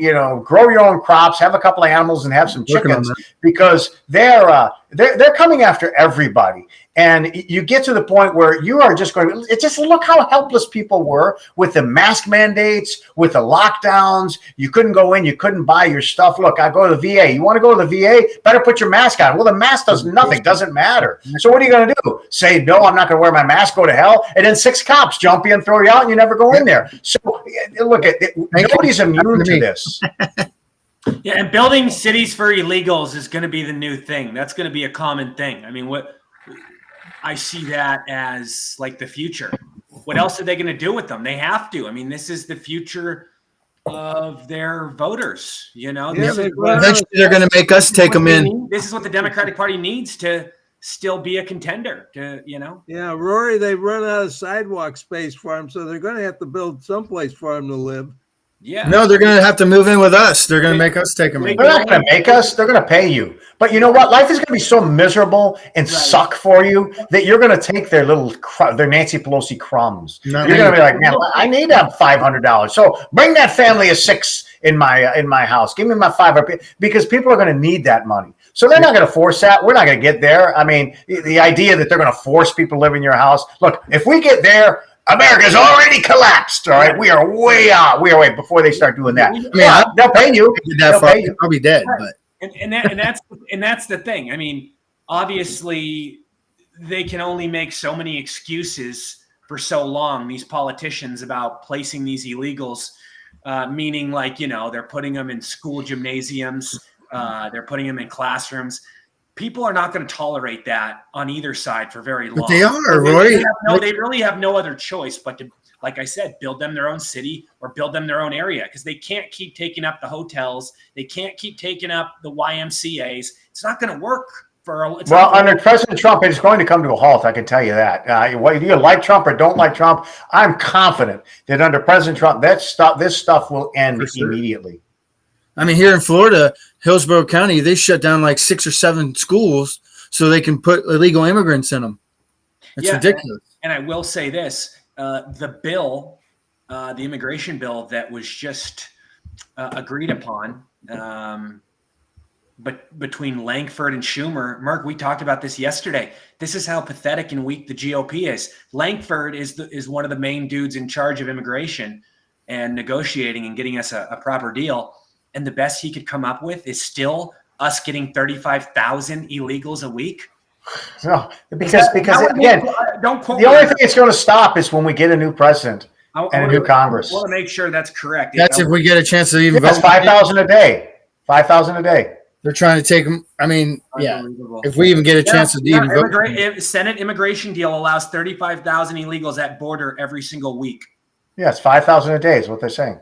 grow your own crops, have a couple of animals, and have some chickens, because they're coming after everybody. And you get to the point where you are just going, just look how helpless people were with the mask mandates, with the lockdowns. You couldn't go in, you couldn't buy your stuff. Look, I go to the VA. You want to go to the VA? Better put your mask on. Well, the mask does nothing, doesn't matter. So what are you going to do? Say, no, I'm not going to wear my mask, go to hell. And then 6 cops jump you and throw you out, and you never go in there. So look, nobody's immune to this. Yeah, and building cities for illegals is going to be the new thing. That's going to be a common thing. I mean, I see that as like the future. What else are they going to do with them? They have to. I mean, this is the future of their voters. Eventually they're going to make us take them in. This is what the Democratic Party needs to still be a contender. Yeah, Rory, they've run out of sidewalk space for them, so they're going to have to build someplace for them to live. Yeah. No, they're going to have to move in with us. They're going to make us take them in. They're not going to make us. They're going to pay you. But you know what? Life is going to be so miserable and suck for you that you're going to take their Nancy Pelosi crumbs. You're going to be like, man, I need to have $500. So bring that family of 6 in my house. Give me my $500, because people are going to need that money. So they're not going to force that. We're not going to get there. I mean, the idea that they're going to force people to live in your house. Look, if we get there, America's already collapsed. All right, we are way out. We are way before they start doing that. Yeah, they'll pay you. I'll be dead. But and that's the thing. I mean, obviously, they can only make so many excuses for so long. These politicians about placing these illegals, meaning like they're putting them in school gymnasiums, they're putting them in classrooms. People are not going to tolerate that on either side for very long. But they are, Roy. They really have no other choice but to, like I said, build them their own city or build them their own area, because they can't keep taking up the hotels. They can't keep taking up the YMCAs. It's not going to work. Under President Trump, it's going to come to a halt. I can tell you that. Whether you like Trump or don't like Trump, I'm confident that under President Trump, this stuff will end immediately. I mean, here in Florida, Hillsborough County, they shut down like 6 or 7 schools so they can put illegal immigrants in them. It's ridiculous. And I will say this, the immigration bill that was just agreed upon, but between Lankford and Schumer, Mark, we talked about this yesterday. This is how pathetic and weak the GOP is. Lankford is one of the main dudes in charge of immigration and negotiating and getting us a proper deal. And the best he could come up with is still us getting 35,000 illegals a week. No, because again, don't quote the only thing it's going to stop is when we get a new president and a new Congress. I want to make sure that's correct. That's if we get a chance to even vote. 5,000 a day. 5,000 a day. They're trying to take them. I mean, if we even get a chance to even vote. Senate immigration deal allows 35,000 illegals at border every single week. Yeah, it's 5,000 a day is what they're saying.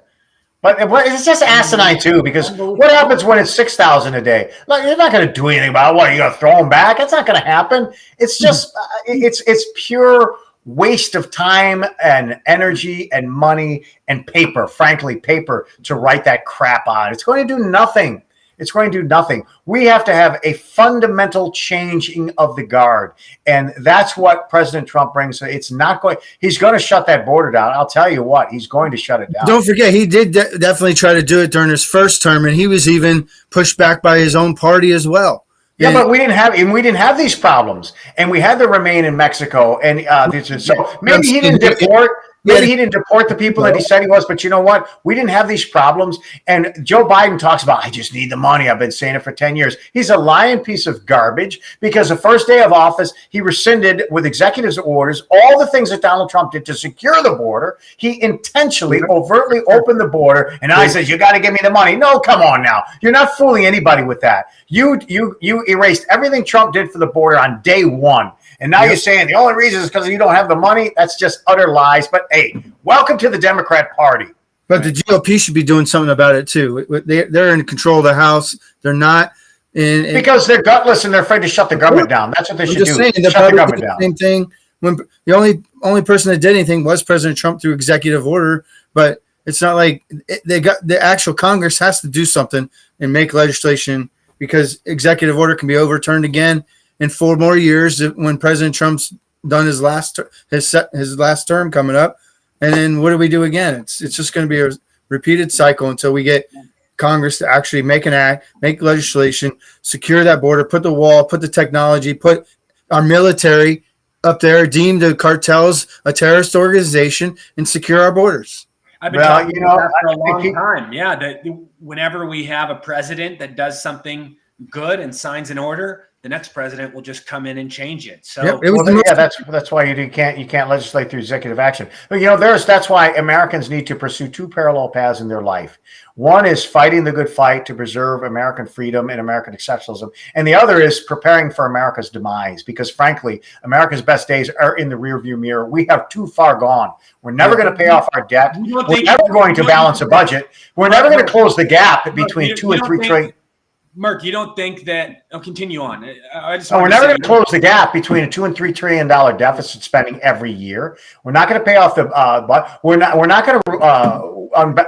But it's just asinine too, because what happens when it's 6,000 a day? Like, you're not going to do anything about it. What, you're going to throw them back? That's not going to happen. It's just it's pure waste of time and energy and money and paper. Frankly, paper to write that crap on. It's going to do nothing. It's going to do nothing. We have to have a fundamental changing of the guard. And that's what President Trump brings. It's not going, he's going to shut that border down. I'll tell you what, he's going to shut it down. Don't forget, he did definitely try to do it during his first term, and he was even pushed back by his own party as well. Yeah, but we didn't have these problems, and we had to remain in Mexico. And so maybe he didn't deport. Maybe he didn't deport the people that he said he was, but you know what? We didn't have these problems. And Joe Biden talks about, I just need the money. I've been saying it for 10 years. He's a lying piece of garbage because the first day of office, he rescinded with executive orders all the things that Donald Trump did to secure the border. He intentionally, overtly opened the border. And I said, you got to give me the money. No, come on now. You're not fooling anybody with that. You erased everything Trump did for the border on day one. And now you're saying the only reason is because you don't have the money. That's just utter lies. But hey, welcome to the Democrat Party. But the GOP should be doing something about it too. They're in control of the House. They're not because they're gutless and they're afraid to shut the government down. That's what they should do. Shut the government down. Same thing. When the only person that did anything was President Trump through executive order. But it's not like they got the actual Congress has to do something and make legislation because executive order can be overturned again in 4 more years when President Trump's done his last term coming up. And then what do we do again? It's just going to be a repeated cycle until we get Congress to actually make an act, make legislation, secure that border, put the wall, put the technology, put our military up there, deem the cartels a terrorist organization, and secure our borders. I've been talking about that for a long time. Yeah, that whenever we have a president that does something good and signs an order, the next president will just come in and change it. So that's why you can't legislate through executive action. But that's why Americans need to pursue 2 parallel paths in their life. One is fighting the good fight to preserve American freedom and American exceptionalism, and the other is preparing for America's demise. Because frankly, America's best days are in the rearview mirror. We have too far gone. We're never going to pay off our debt. We're never going to balance a budget. We're never going to close the gap between 2 and 3 trillion. Mark, you don't think that? I'll continue on. We're never going to close the gap between a $2 and $3 trillion deficit spending every year. We're not going to pay off the, but we're not going to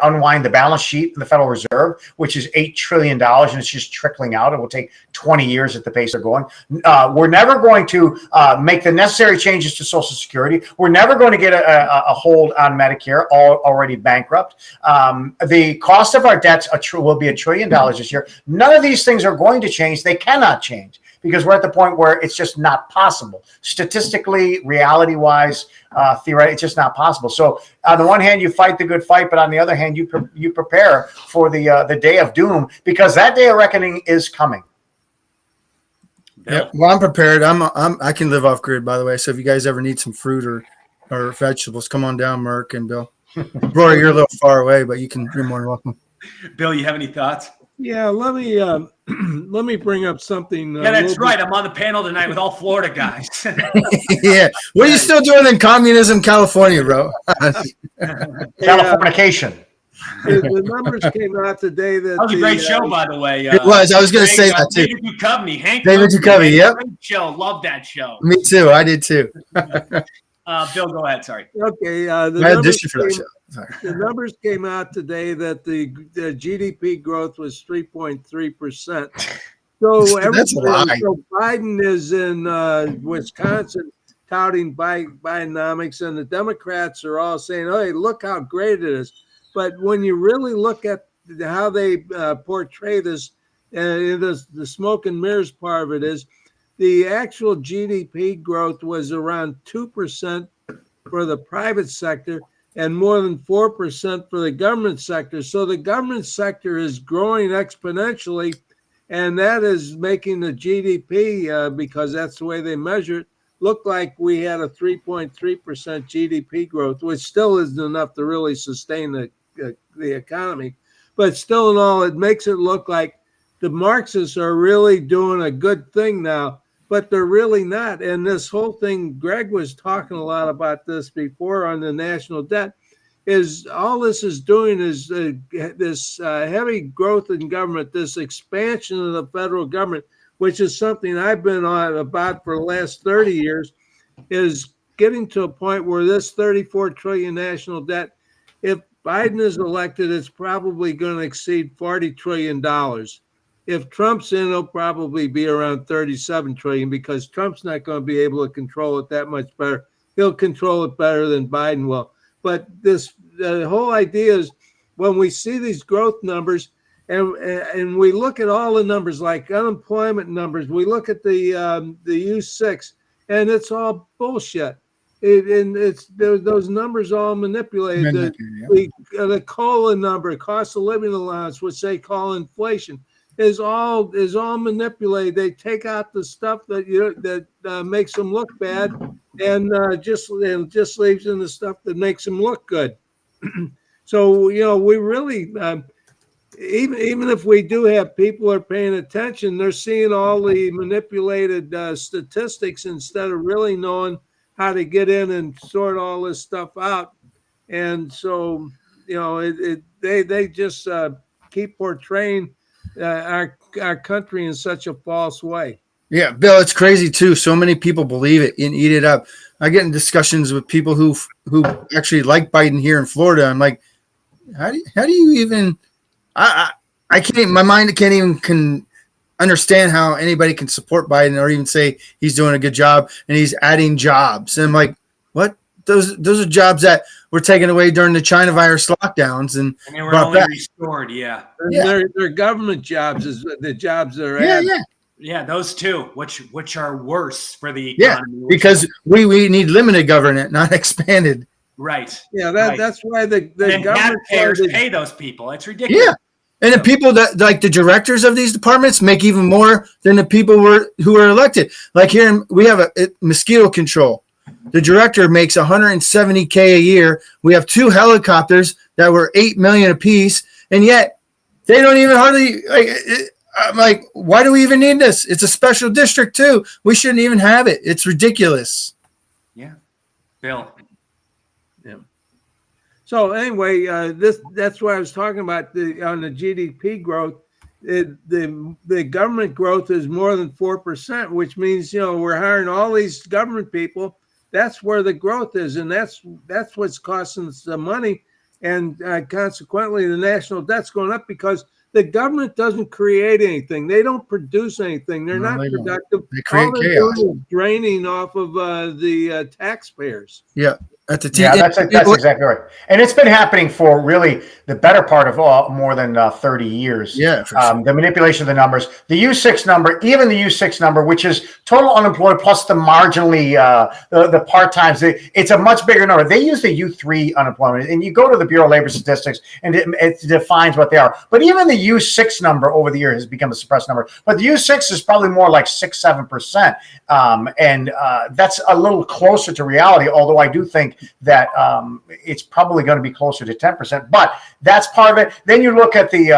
unwind the balance sheet in the Federal Reserve, which is $8 trillion, and it's just trickling out. It will take 20 years at the pace they're going. We're never going to make the necessary changes to Social Security. We're never going to get a hold on Medicare, already bankrupt. The cost of our debts will be $1 trillion this year. None of these things are going to change. They cannot change because we're at the point where it's just not possible. Statistically, reality-wise, theoretically, it's just not possible. So on the one hand, you fight the good fight, but on the other hand, you prepare for the day of doom because that day of reckoning is coming. Yeah, well, I'm prepared. I can live off grid, by the way. So if you guys ever need some fruit or vegetables, come on down, Merck and Bill. Rory, you're a little far away, but you're more than welcome. Bill, you have any thoughts? Yeah, let me bring up something. Yeah, that's right. I'm on the panel tonight with all Florida guys. Yeah, what are you still doing in communism, California, bro? Californication. The numbers came out today that was a great show, by the way. It was. I was going to say that too. David Duchovny, David Duchovny, yep. Great show. Love that show. Me too. I did too. Bill, go ahead. Sorry. Okay. The numbers came out today that the GDP growth was 3.3%. So Biden is in Wisconsin touting Bidenomics, and the Democrats are all saying, "Hey, look how great it is." But when you really look at how they portray this, the smoke and mirrors part of it is the actual GDP growth was around 2% for the private sector and more than 4% for the government sector. So the government sector is growing exponentially, and that is making the GDP, because that's the way they measure it, look like we had a 3.3% GDP growth, which still isn't enough to really sustain the economy. But still in all, it makes it look like the Marxists are really doing a good thing now, but they're really not. And this whole thing, Greg was talking a lot about this before on the national debt, is all this is doing is this heavy growth in government, this expansion of the federal government, which is something I've been on about for the last 30 years, is getting to a point where this 34 trillion national debt, if Biden is elected, it's probably going to exceed $40 trillion. If Trump's in, it'll probably be around 37 trillion because Trump's not going to be able to control it that much better. He'll control it better than Biden will. But the whole idea is when we see these growth numbers and we look at all the numbers like unemployment numbers, we look at the U6 and it's all bullshit. and it's those numbers all manipulated. The COLA number, cost of living allowance, which they call inflation, is all manipulated. They take out the stuff that makes them look bad, and just leaves in the stuff that makes them look good. So we really. Even if we do have people are paying attention, they're seeing all the manipulated statistics instead of really knowing how to get in and sort all this stuff out. And so, they just keep portraying our country in such a false way. Yeah, Bill, it's crazy too. So many people believe it and eat it up. I get in discussions with people who actually like Biden here in Florida. I'm like, how do you even? I can't. My mind can't even understand how anybody can support Biden or even say he's doing a good job and he's adding jobs. And I'm like, what? Those are jobs that were taken away during the China virus lockdowns and they were only restored. Yeah. They're government jobs is the jobs that are added. Yeah, those two, which are worse for the economy. Yeah, because we need limited government, not expanded. Right. Yeah, that's why the government taxpayers pay those people. It's ridiculous. Yeah. And the people that like the directors of these departments make even more than the people who are elected. Like here, we have a mosquito control. The director makes $170K a year. We have 2 helicopters that were $8 million apiece, and yet they don't even hardly like. I'm like, why do we even need this? It's a special district too. We shouldn't even have it. It's ridiculous. Yeah, Bill. Yeah. So anyway, that's what I was talking about on the GDP growth. The government growth is more than 4%, which means we're hiring all these government people. That's where the growth is, and that's what's costing us the money, and consequently, the national debt's going up because the government doesn't create anything. They don't produce anything. They're not productive. They create chaos. Draining off of the taxpayers. Yeah. That's exactly right. And it's been happening for really the better part of more than 30 years. Yeah, for sure. The manipulation of the numbers, the U6 number, even the U6 number, which is total unemployed plus the marginally, the part-times, it's a much bigger number. They use the U3 unemployment, and you go to the Bureau of Labor Statistics, and it defines what they are. But even the U6 number over the year has become a suppressed number. But the U6 is probably more like 6-7%. And that's a little closer to reality, although I do think that it's probably going to be closer to 10%, but that's part of it. Then you look at the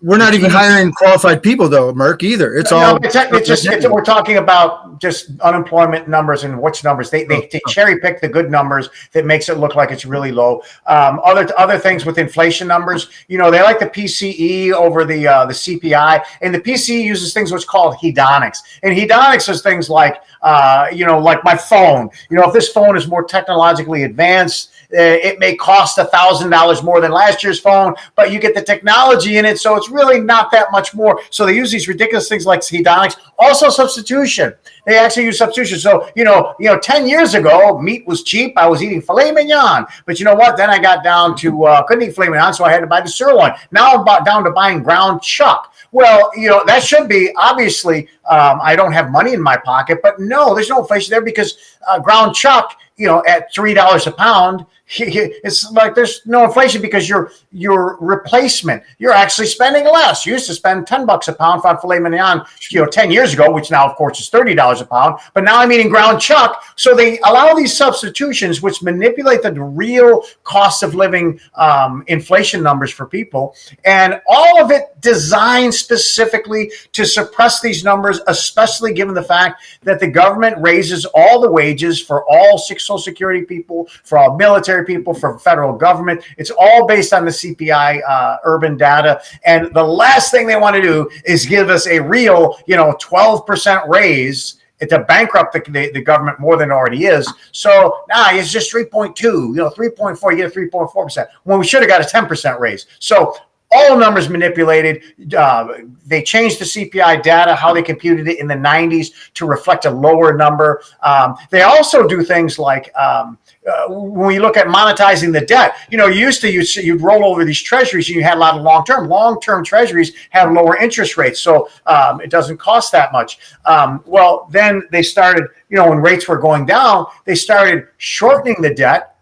we're not even hiring qualified people though, Merck, either. It's we're talking about just unemployment numbers and which numbers they cherry pick the good numbers that makes it look like it's really low. Other things with inflation numbers, they like the PCE over the CPI, and the PCE uses things what's called hedonics, and hedonics is things like like my phone. If this phone is more technologically advanced, it may cost $1,000 more than last year's phone, but you get the technology in it, so it's really not that much more. So they use these ridiculous things like hedonics. Also substitution. They actually use substitution. So 10 years ago, meat was cheap. I was eating filet mignon, but you know what? Then I got down to couldn't eat filet mignon, so I had to buy the sirloin. Now I'm down to buying ground chuck. Well, that should be obviously. I don't have money in my pocket, but no, there's no inflation there because ground chuck, at $3 a pound, it's like there's no inflation because your replacement, you're actually spending less. You used to spend $10 a pound for filet mignon, 10 years ago, which now of course is $30 a pound. But now I'm eating ground chuck. So they allow these substitutions, which manipulate the real cost of living inflation numbers for people, and all of it designed specifically to suppress these numbers, especially given the fact that the government raises all the wages for all Social Security people, for all military people, for federal government. It's all based on the CPI urban data. And the last thing they want to do is give us a real, 12% raise to bankrupt the government more than it already is. So it's just 3.2, 3.4, you get a 3.4%, when we should have got a 10% raise. So All numbers manipulated. They changed the CPI data, how they computed it in the 90s to reflect a lower number. They also do things like when you look at monetizing the debt, you'd roll over these treasuries and you had a lot of long-term treasuries have lower interest rates. So it doesn't cost that much. Well, then they started, when rates were going down, they started shortening the debt,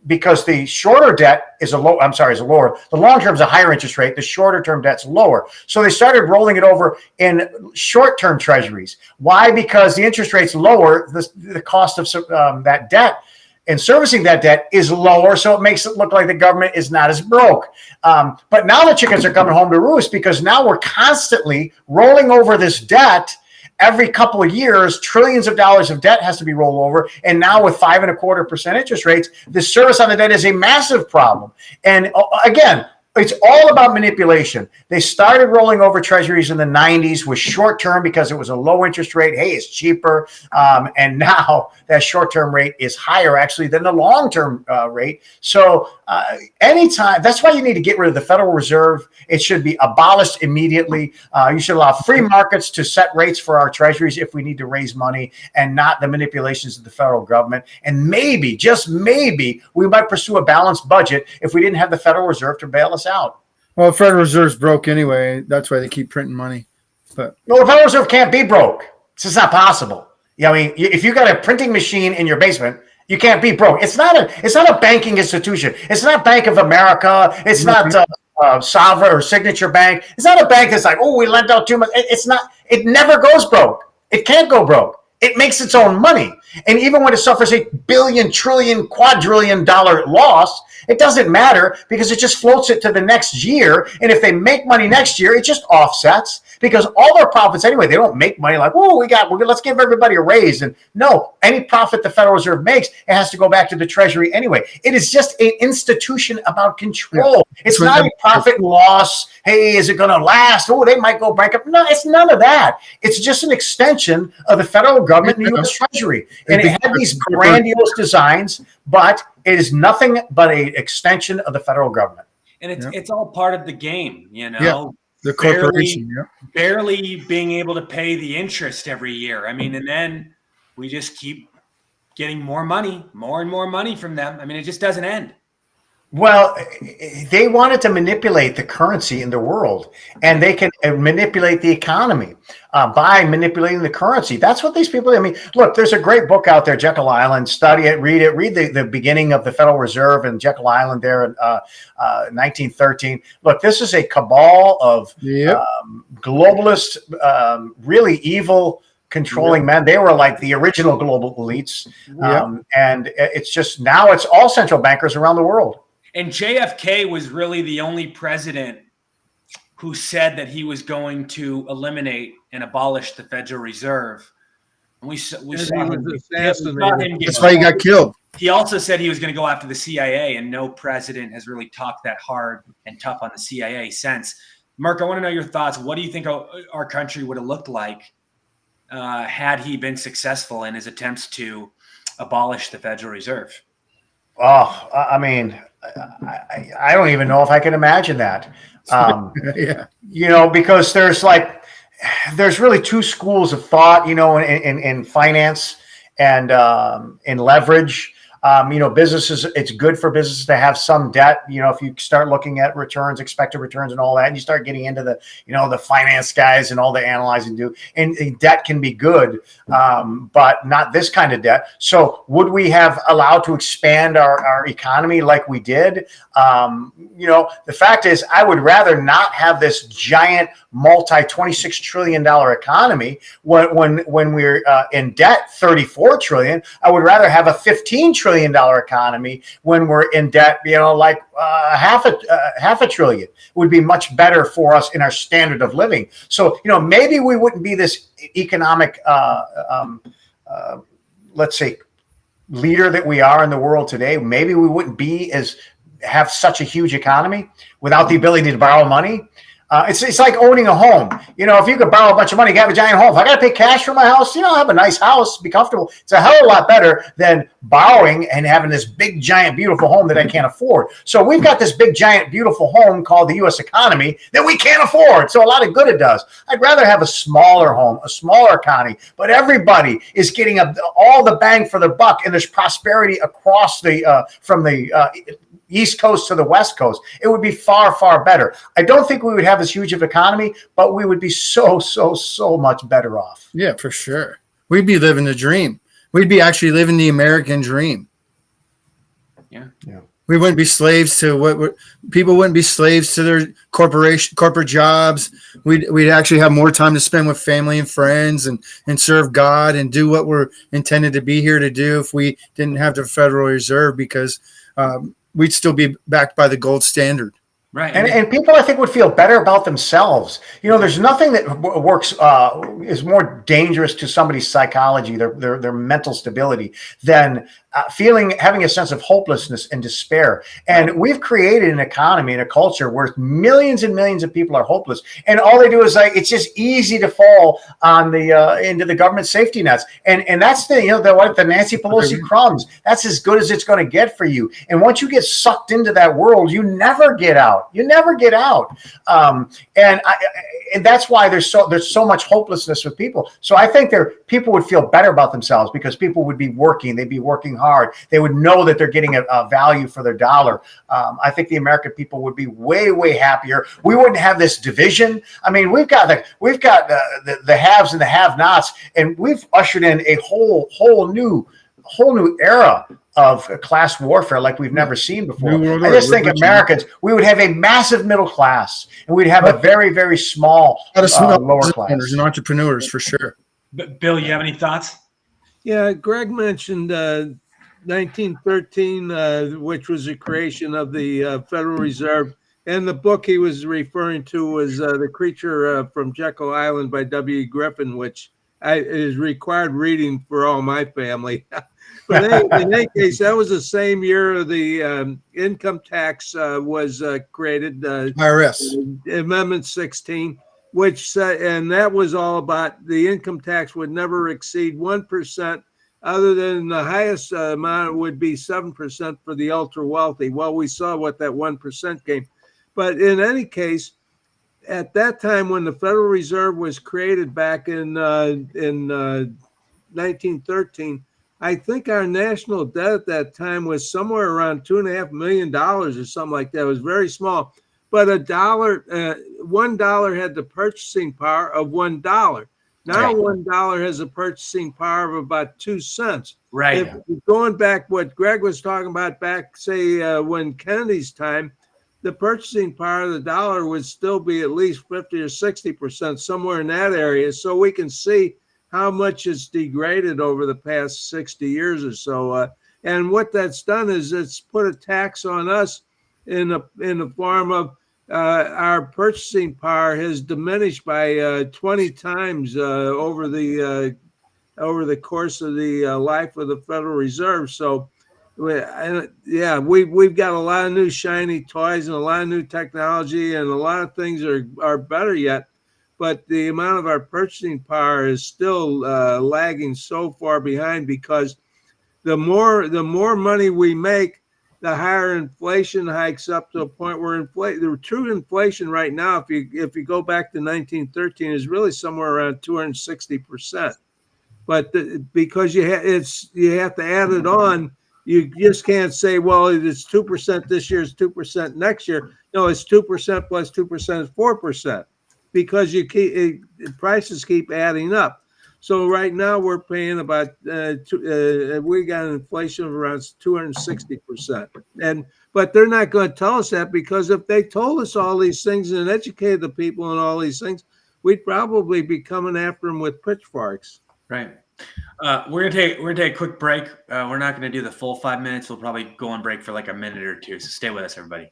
because the shorter debt is lower. The long term is a higher interest rate. The shorter term debt's lower. So they started rolling it over in short term treasuries. Why? Because the interest rate's lower. The cost of that debt and servicing that debt is lower. So it makes it look like the government is not as broke. But now the chickens are coming home to roost, because now we're constantly rolling over this debt. Every couple of years, trillions of dollars of debt has to be rolled over. And now with 5.25% interest rates, the service on the debt is a massive problem. And again, it's all about manipulation. They started rolling over treasuries in the 90s with short term because it was a low interest rate. Hey, it's cheaper. And now that short term rate is higher actually than the long term rate. So anytime, that's why you need to get rid of the Federal Reserve. It should be abolished immediately. You should allow free markets to set rates for our treasuries if we need to raise money, and not the manipulations of the federal government. And maybe, just maybe, we might pursue a balanced budget if we didn't have the Federal Reserve to bail us out. Well, the Federal Reserve's broke anyway. That's why they keep printing money. But no, the Federal Reserve can't be broke. It's just not possible. If you got a printing machine in your basement, you can't be broke. It's not a banking institution. It's not Bank of America. It's not Sovereign or Signature Bank. It's not a bank that's like, oh, we lent out too much. It's not. It never goes broke. It can't go broke. It makes its own money. And even when it suffers a billion, trillion, quadrillion dollar loss, it doesn't matter, because it just floats it to the next year. And if they make money next year, it just offsets, because all their profits anyway, they don't make money like, oh, let's give everybody a raise. And no, any profit the Federal Reserve makes, it has to go back to the Treasury anyway. It is just an institution about control. It's not a profit and loss. Hey, is it going to last? Oh, they might go bankrupt. No, it's none of that. It's just an extension of the federal government and the U.S. Treasury. And it had these grandiose designs, but it is nothing but an extension of the federal government. And it's all part of the game, Yeah. The corporation, barely being able to pay the interest every year. I mean, and then we just keep getting more and more money from them. I mean, it just doesn't end. Well, they wanted to manipulate the currency in the world, and they can manipulate the economy by manipulating the currency. That's what these people do. I mean, look, there's a great book out there, Jekyll Island. Study it, read the beginning of the Federal Reserve and Jekyll Island there in 1913. Look, this is a cabal of globalist, really evil, controlling men. They were like the original global elites. And it's just, now it's all central bankers around the world. And JFK was really the only president who said that he was going to eliminate and abolish the Federal Reserve. And we saw him That's why he got killed. He also said he was going to go after the CIA, and no president has really talked that hard and tough on the CIA since. Mark, I want to know your thoughts. What do you think our country would have looked like had he been successful in his attempts to abolish the Federal Reserve? Oh, I mean, I don't even know if I can imagine that. Because there's really two schools of thought, in finance and in leverage. Businesses, it's good for businesses to have some debt. If you start looking at returns, expected returns and all that, and you start getting into the finance guys and all the analyzing do, and debt can be good, but not this kind of debt. So would we have allowed to expand our economy like we did? The fact is, I would rather not have this giant $26 trillion economy when we're in debt $34 trillion. I would rather have a $15 trillion economy when we're in debt, like half a trillion would be much better for us in our standard of living. So, maybe we wouldn't be this economic, let's say, leader that we are in the world today. Maybe we wouldn't have such a huge economy without the ability to borrow money. It's like owning a home. If you could borrow a bunch of money, you have a giant home. If I got to pay cash for my house, I have a nice house, be comfortable. It's a hell of a lot better than borrowing and having this big, giant, beautiful home that I can't afford. So we've got this big, giant, beautiful home called the U.S. economy that we can't afford. So a lot of good it does. I'd rather have a smaller home, a smaller economy, but everybody is getting all the bang for their buck, and there's prosperity across from the East Coast to the West Coast. It would be far, far better. I don't think we would have as huge of an economy, but we would be so, so, so much better off. Yeah, for sure. We'd be living the dream. We'd be actually living the American dream. Yeah. We wouldn't be slaves to people wouldn't be slaves to their corporate jobs. We'd actually have more time to spend with family and friends and serve God and do what we're intended to be here to do if we didn't have the Federal Reserve, because we'd still be backed by the gold standard. Right. And people, I think, would feel better about themselves. There's nothing that works is more dangerous to somebody's psychology, their mental stability, than having a sense of hopelessness and despair. And we've created an economy and a culture where millions and millions of people are hopeless, and all they do is it's just easy to fall on into the government safety nets. And that's the Nancy Pelosi crumbs. That's as good as it's going to get for you. And once you get sucked into that world, you never get out. You never get out. And that's why there's so much hopelessness with people. So I think people would feel better about themselves, because people would be working. They'd be working hard. They would know that they're getting a value for their dollar. I think the American people would be way, way happier. We wouldn't have this division. I mean, we've got the haves and the have-nots, and we've ushered in a whole new era of class warfare like we've never seen before. I just think Americans, we would have a massive middle class, and we'd have a very, very small lower class. And entrepreneurs, for sure. Bill, you have any thoughts? Yeah, Greg mentioned 1913, which was the creation of the Federal Reserve. And the book he was referring to was The Creature from Jekyll Island by W. Griffin, which is required reading for all my family. But in any case, that was the same year the income tax was created, IRS Amendment 16, which said, and that was all about the income tax would never exceed 1%, other than the highest amount would be 7% for the ultra wealthy. Well, we saw what that 1% came. But in any case, at that time when the Federal Reserve was created back in 1913, I think our national debt at that time was somewhere around $2.5 million or something like that. It was very small, but $1 had the purchasing power of $1. Now $1 has a purchasing power of about 2 cents. Right. Going back, what Greg was talking about back, say, when Kennedy's time, the purchasing power of the dollar would still be at least 50 or 60%, somewhere in that area. So we can see how much it's degraded over the past 60 years or so. And what that's done is it's put a tax on us in the form of our purchasing power has diminished by 20 times over the course of the life of the Federal Reserve. So, yeah, we've got a lot of new shiny toys and a lot of new technology, and a lot of things are better yet. But the amount of our purchasing power is still lagging so far behind, because the more money we make, the higher inflation hikes up to a point where the true inflation right now, if you go back to 1913, is really somewhere around 260%. But because you have to add it on, you just can't say, well, it's 2% this year, it's 2% next year. No, it's 2% plus 2% is 4, because prices keep adding up. So right now we're paying about we got an inflation of around 260%. But they're not going to tell us that, because if they told us all these things and educated the people and all these things, we'd probably be coming after them with pitchforks. Right. We're gonna take a quick break. We're not gonna do the full 5 minutes. We'll probably go on break for like a minute or two. So stay with us, everybody.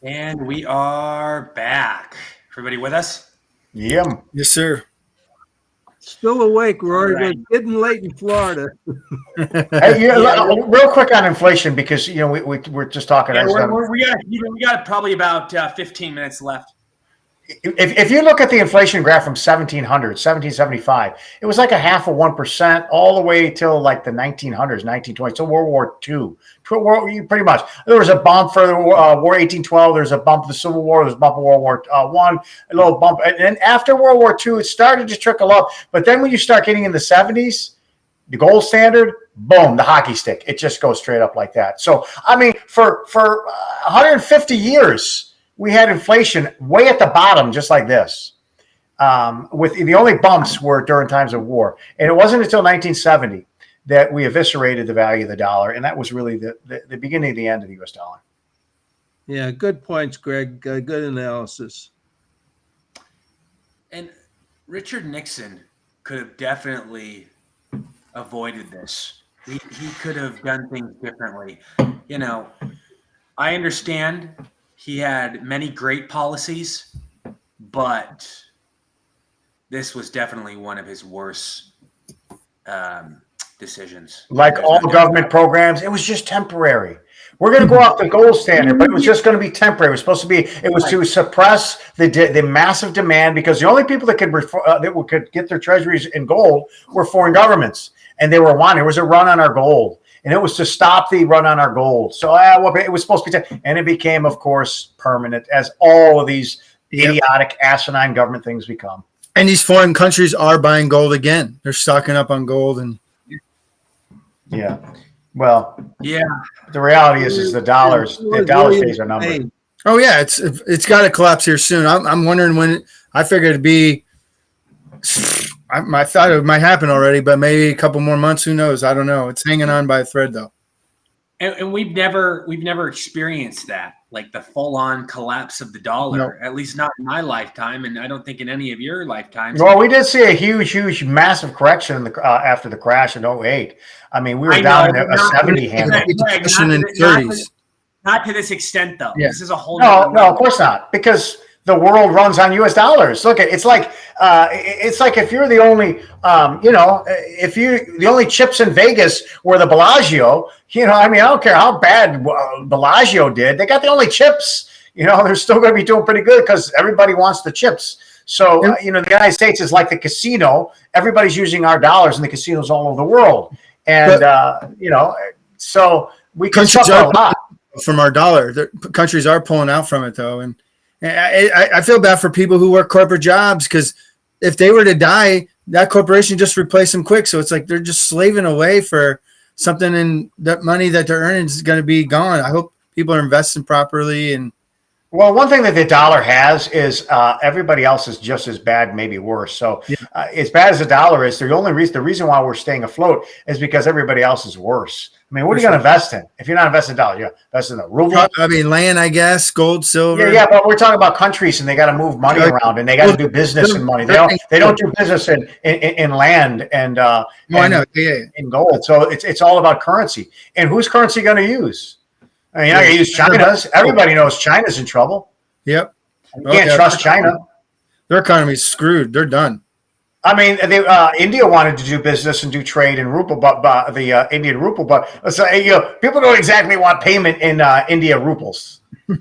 And we are back. Everybody with us? Yeah. Yes, sir. Still awake, Rory. All right. We're getting late in Florida. Hey, real quick on inflation, because we're just talking. Yeah, we got probably about 15 minutes left. If you look at the inflation graph from 1775, it was like a half of 1% all the way till like the 1900s, 1920s, so World War II. Pretty much. There was a bump for the War 1812. There's a bump of the Civil War. There's a bump of World War One. A little bump, and then after World War II, it started to trickle up. But then when you start getting in the 70s, the gold standard, boom, the hockey stick. It just goes straight up like that. So I mean, for 150 years. We had inflation way at the bottom, just like this. With the only bumps were during times of war, and it wasn't until 1970 that we eviscerated the value of the dollar, and that was really the beginning of the end of the U.S. dollar. Yeah, good points, Greg. Good analysis. And Richard Nixon could have definitely avoided this. He could have done things differently. You know, I understand he had many great policies, but this was definitely one of his worst decisions. Like all government programs, it was just temporary. We're going to go off the gold standard, but it was just going to be temporary. It was supposed to be. It was to suppress the massive demand, because the only people that could get their treasuries in gold were foreign governments, and they were wanting. There was a run on our gold. And it was to stop the run on our gold. So it was supposed to be, and it became, of course, permanent, as all of these idiotic, asinine government things become. And these foreign countries are buying gold again. They're stocking up on gold, and yeah. Well, yeah. The reality is the dollar stays our number. Oh yeah, it's got to collapse here soon. I'm wondering when. I figured it'd be. I thought it might happen already, but maybe a couple more months. Who knows? I don't know. It's hanging on by a thread, though. And we've never experienced that, like the full-on collapse of the dollar. Nope. At least not in my lifetime, and I don't think in any of your lifetimes. Well, we did see a huge, massive correction after the crash in 08. I mean, we were down in a 70 handle. Not to this extent, though. Yeah. This is a whole. No, of course not, because the world runs on U.S. dollars. Look, it's like if you're the only, if you the only chips in Vegas were the Bellagio, I mean, I don't care how bad Bellagio did. They got the only chips. They're still going to be doing pretty good because everybody wants the chips. So, the United States is like the casino. Everybody's using our dollars in the casinos all over the world, and so we can suffer a lot from our dollar. Countries are pulling out from it, though, and I feel bad for people who work corporate jobs, because if they were to die, that corporation just replace them quick. So it's like they're just slaving away for something, and that money that they're earning is going to be gone. I hope people are investing properly. And well, one thing that the dollar has is everybody else is just as bad, maybe worse. So as bad as the dollar is, the reason why we're staying afloat is because everybody else is worse. I mean, what are you going to invest in? If you're not investing in dollars, you're investing in a ruble. I mean, land, I guess, gold, silver. Yeah, but we're talking about countries, and they got to move money around, and they got to do business in money. They don't do business in land and in gold. So it's all about currency. And whose currency going to use? I mean, you're not going to use China's. Everybody knows China's in trouble. Yep. You can't trust China. Their economy's screwed. They're done. I mean, India wanted to do business and do trade in ruble, but the Indian ruble. But people don't exactly want payment in India ruples. That's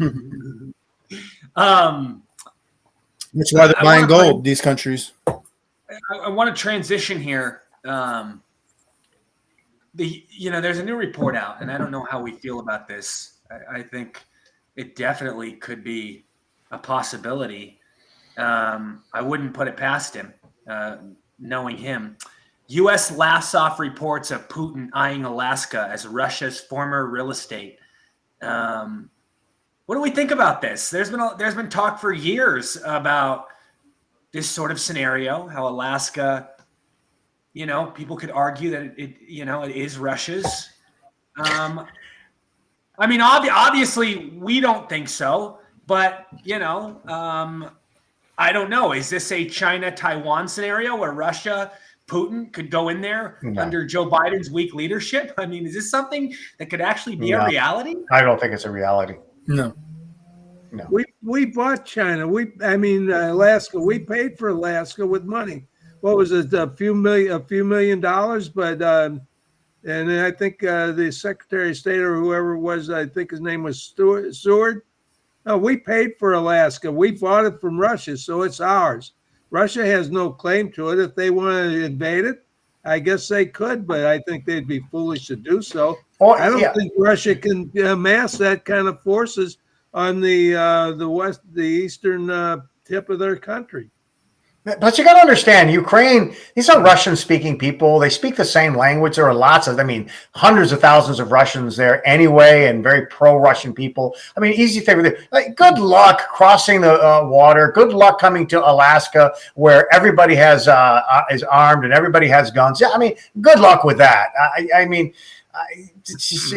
why they're buying gold. These countries. I want to transition here. There's a new report out, and I don't know how we feel about this. I think it definitely could be a possibility. I wouldn't put it past him. Knowing him, U.S. laughs off reports of Putin eyeing Alaska as Russia's former real estate. What do we think about this? There's been talk for years about this sort of scenario, how Alaska, people could argue that it is Russia's. I mean, obviously we don't think so, but I don't know. Is this a China-Taiwan scenario where Russia, Putin could go in there under Joe Biden's weak leadership? I mean, is this something that could actually be a reality? I don't think it's a reality. No. No. We bought China. Alaska. We paid for Alaska with money. What was it? A few million dollars. But and I think the Secretary of State or whoever it was, I think his name was Seward. No, we paid for Alaska. We bought it from Russia, so it's ours. Russia has no claim to it. If they want to invade it, I guess they could, but I think they'd be foolish to do so. I don't think Russia can amass that kind of forces on the eastern tip of their country. But you got to understand, Ukraine, these are Russian-speaking people. They speak the same language. There are hundreds of thousands of Russians there anyway, and very pro-Russian people. Easy thing. Like, good luck crossing the water. Good luck coming to Alaska, where everybody is armed and everybody has guns. Yeah, good luck with that. It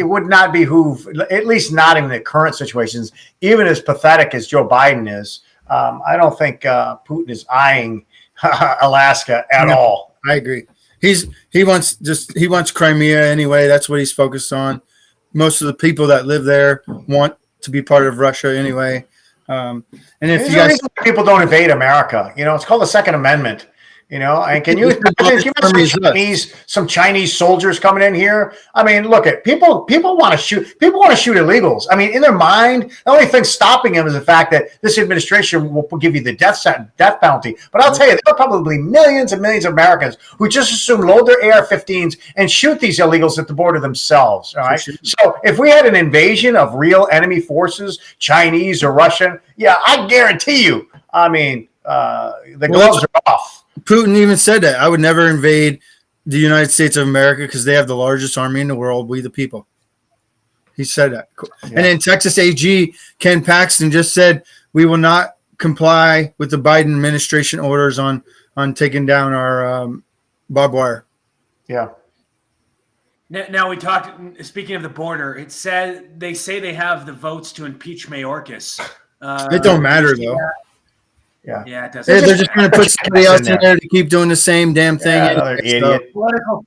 would not behoove, at least not in the current situations, even as pathetic as Joe Biden is. I don't think Putin is eyeing Alaska at all. I agree. He wants Crimea anyway. That's what he's focused on. Most of the people that live there want to be part of Russia anyway. And if people don't invade America, it's called the Second Amendment. And can you imagine some Chinese soldiers coming in here? Look at people want to shoot. People want to shoot illegals. In their mind, the only thing stopping them is the fact that this administration will give you the death penalty. But I'll tell you, there are probably millions and millions of Americans who just assume load their AR-15s and shoot these illegals at the border themselves. All right. So if we had an invasion of real enemy forces, Chinese or Russian, yeah, I guarantee you. The gloves are off. Putin even said that I would never invade the United States of America because they have the largest army in the world. We the people. He said that. Yeah. And then Texas AG Ken Paxton just said we will not comply with the Biden administration orders on taking down our barbed wire. Yeah. Now we talked. Speaking of the border, it said they say they have the votes to impeach Mayorkas. It don't matter though. Yeah, it doesn't. They're just going to put somebody else in there to keep doing the same damn thing. Yeah, another idiot.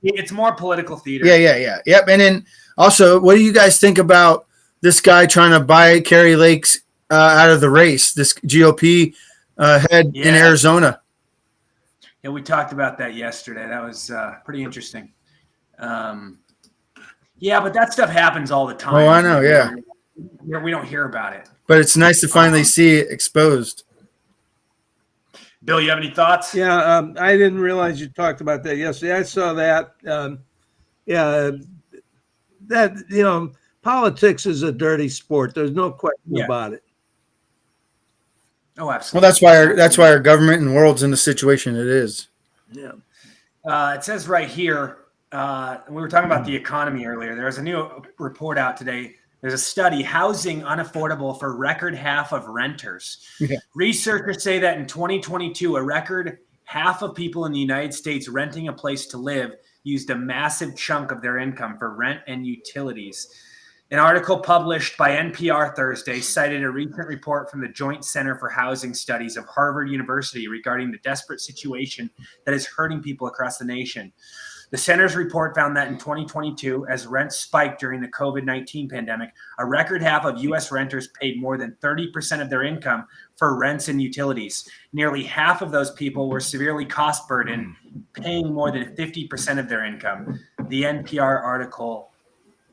It's more political theater. Yeah. Yep. And then also, what do you guys think about this guy trying to buy Kerry Lakes out of the race? This GOP head in Arizona. Yeah, we talked about that yesterday. That was pretty interesting. But that stuff happens all the time. Oh, I know. Yeah. We don't hear about it. But it's nice to finally see it exposed. Bill, you have any thoughts? Yeah, I didn't realize you talked about that yesterday. I saw that. Politics is a dirty sport. There's no question about it. Oh, absolutely. Well, that's why our government and world's in the situation it is. Yeah. It says right here, we were talking about the economy earlier. There's a new report out today. There's a study, housing unaffordable for record half of renters. Yeah. Researchers say that in 2022, a record half of people in the United States renting a place to live used a massive chunk of their income for rent and utilities. An article published by NPR Thursday cited a recent report from the Joint Center for Housing Studies of Harvard University regarding the desperate situation that is hurting people across the nation. The center's report found that in 2022, as rents spiked during the COVID-19 pandemic, a record half of U.S. renters paid more than 30% of their income for rents and utilities. Nearly half of those people were severely cost burdened, paying more than 50% of their income, the NPR article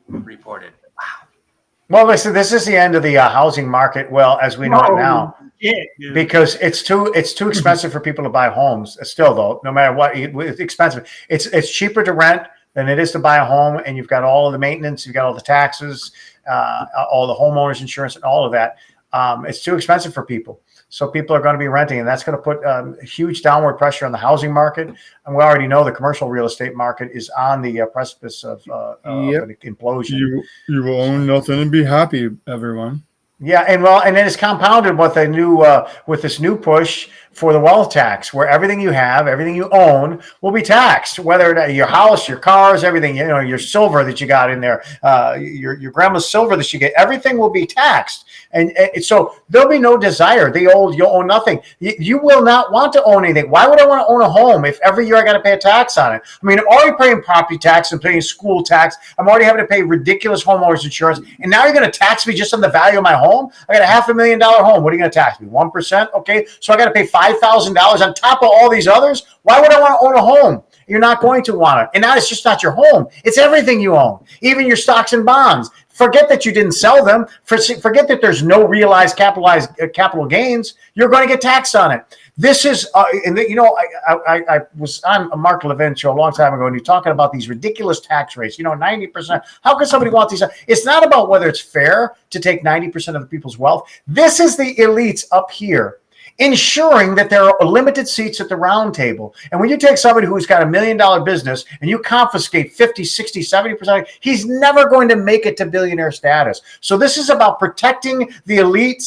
reported. Wow. Well, listen, this is the end of the housing market. Well, as we know it now, because it's too expensive for people to buy homes. Still, though, no matter what, it's expensive. It's cheaper to rent than it is to buy a home, and you've got all of the maintenance, you've got all the taxes, all the homeowners insurance, and all of that. It's too expensive for people. So people are going to be renting, and that's going to put huge downward pressure on the housing market. And we already know the commercial real estate market is on the precipice of an implosion. You will own nothing and be happy, everyone. Yeah, and then it's compounded with with this new push for the wealth tax, where everything you have, everything you own, will be taxed. Whether your house, your cars, everything, your silver that you got in there, your grandma's silver that you get, everything will be taxed. And so there'll be no desire. You'll own nothing. You will not want to own anything. Why would I want to own a home if every year I got to pay a tax on it? I mean, I'm already paying property tax, I'm paying school tax, I'm already having to pay ridiculous homeowners insurance, and now you're going to tax me just on the value of my home? I got a $500,000 home. What are you going to tax me? 1%? Okay, so I got to pay $5,000 on top of all these others? Why would I want to own a home? You're not going to want it. And now it's just not your home. It's everything you own, even your stocks and bonds. Forget that you didn't sell them. Forget that there's no realized capital gains. You're going to get taxed on it. This is, I was on a Mark Levin show a long time ago, and you're talking about these ridiculous tax rates, 90%. How can somebody want these? It's not about whether it's fair to take 90% of the people's wealth. This is the elites up here, ensuring that there are limited seats at the round table. And when you take somebody who's got $1 million business and you confiscate 50, 60, 70%, he's never going to make it to billionaire status. So this is about protecting the elite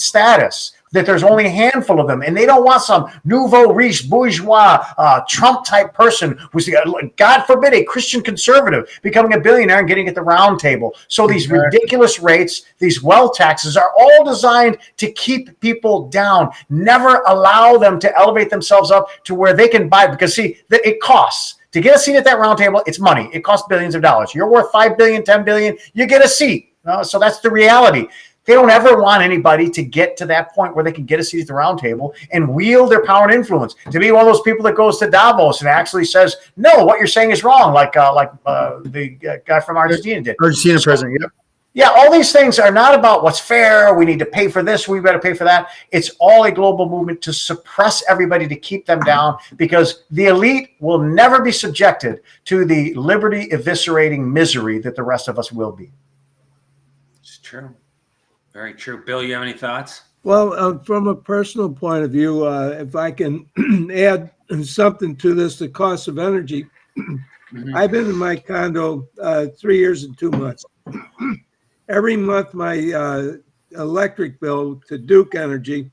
status, that there's only a handful of them, and they don't want some nouveau riche bourgeois Trump type person who's, God forbid, a Christian conservative becoming a billionaire and getting at the round table. So these ridiculous rates, these wealth taxes are all designed to keep people down, never allow them to elevate themselves up to where they can buy, because see, it costs. To get a seat at that round table, it's money. It costs billions of dollars. You're worth $5 billion, $10 billion, you get a seat. So that's the reality. They don't ever want anybody to get to that point where they can get a seat at the round table and wield their power and influence. To be one of those people that goes to Davos and actually says, no, what you're saying is wrong, like the guy from Argentina did. Argentina president, yep. Yeah, all these things are not about what's fair. We need to pay for this. We better pay for that. It's all a global movement to suppress everybody, to keep them down, because the elite will never be subjected to the liberty eviscerating misery that the rest of us will be. It's true. Very true. Bill, you have any thoughts? Well, from a personal point of view, if I can add something to this, the cost of energy. I've been in my condo 3 years and 2 months. Every month, my electric bill to Duke Energy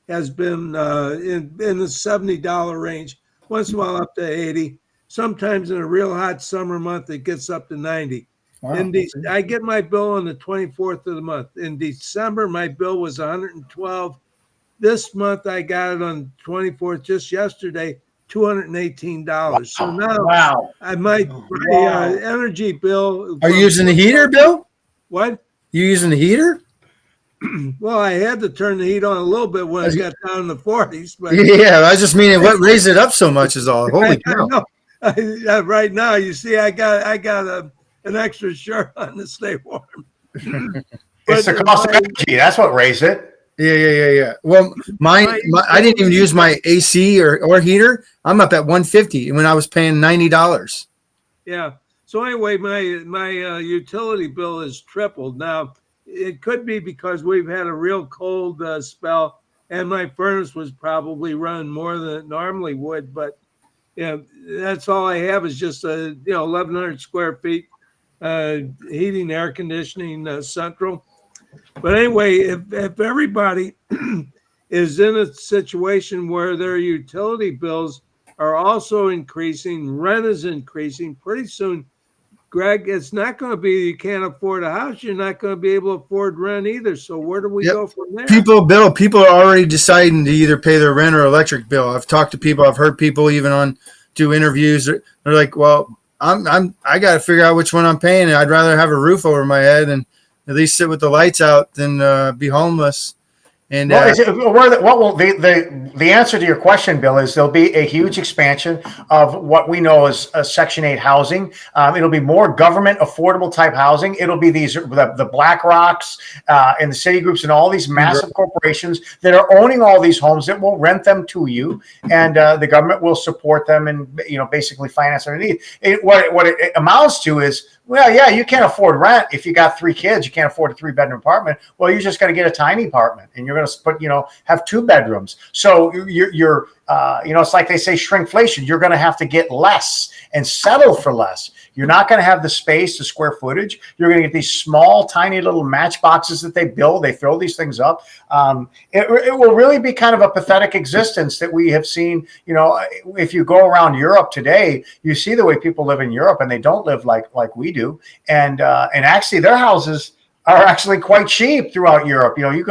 has been in the $70 range, once in a while up to 80. Sometimes in a real hot summer month, it gets up to 90. Wow. I get my bill on the 24th of the month. In December, my bill was $112. This month, I got it on 24th, just yesterday, $218. Wow. So now my energy bill. Are you using the heater, Bill? What? You using the heater? Well, I had to turn the heat on a little bit when it got down in the 40s. But yeah, I was just meaning what raised it up so much is all. Holy cow. Right now, you see, I got an extra shirt on to stay warm. It's the cost of energy. That's what raised it. Yeah. Well, I didn't even use my AC or heater. I'm up at $150 when I was paying $90. Yeah. So anyway, my utility bill has tripled. Now, it could be because we've had a real cold spell, and my furnace was probably running more than it normally would. But yeah, that's all I have is just 1,100 square feet. Heating, air conditioning, central. But anyway, if everybody is in a situation where their utility bills are also increasing, rent is increasing, pretty soon, Greg, it's not going to be you can't afford a house. You're not going to be able to afford rent either. So where do we go from there? People are already deciding to either pay their rent or electric bill. I've talked to people. I've heard people even do interviews. They're like, well, I got to figure out which one I'm paying, and I'd rather have a roof over my head and at least sit with the lights out than be homeless. And the answer to your question, Bill, is there'll be a huge expansion of what we know as Section 8 housing. It'll be more government affordable type housing. It'll be the BlackRocks and the Citigroups and all these massive corporations that are owning all these homes that will rent them to you, and the government will support them and basically finance their need. What it amounts to is, well, yeah, you can't afford rent if you got 3 kids. You can't afford a 3-bedroom apartment. Well, you're just going to get a tiny apartment, and you're going to have 2 bedrooms. So you're it's like they say shrinkflation. You're going to have to get less and settle for less. You're not going to have the space, the square footage. You're going to get these small, tiny little matchboxes that they build. They throw these things up. It will really be kind of a pathetic existence that we have seen. If you go around Europe today, you see the way people live in Europe, and they don't live like we do. And actually, their houses are actually quite cheap throughout Europe. You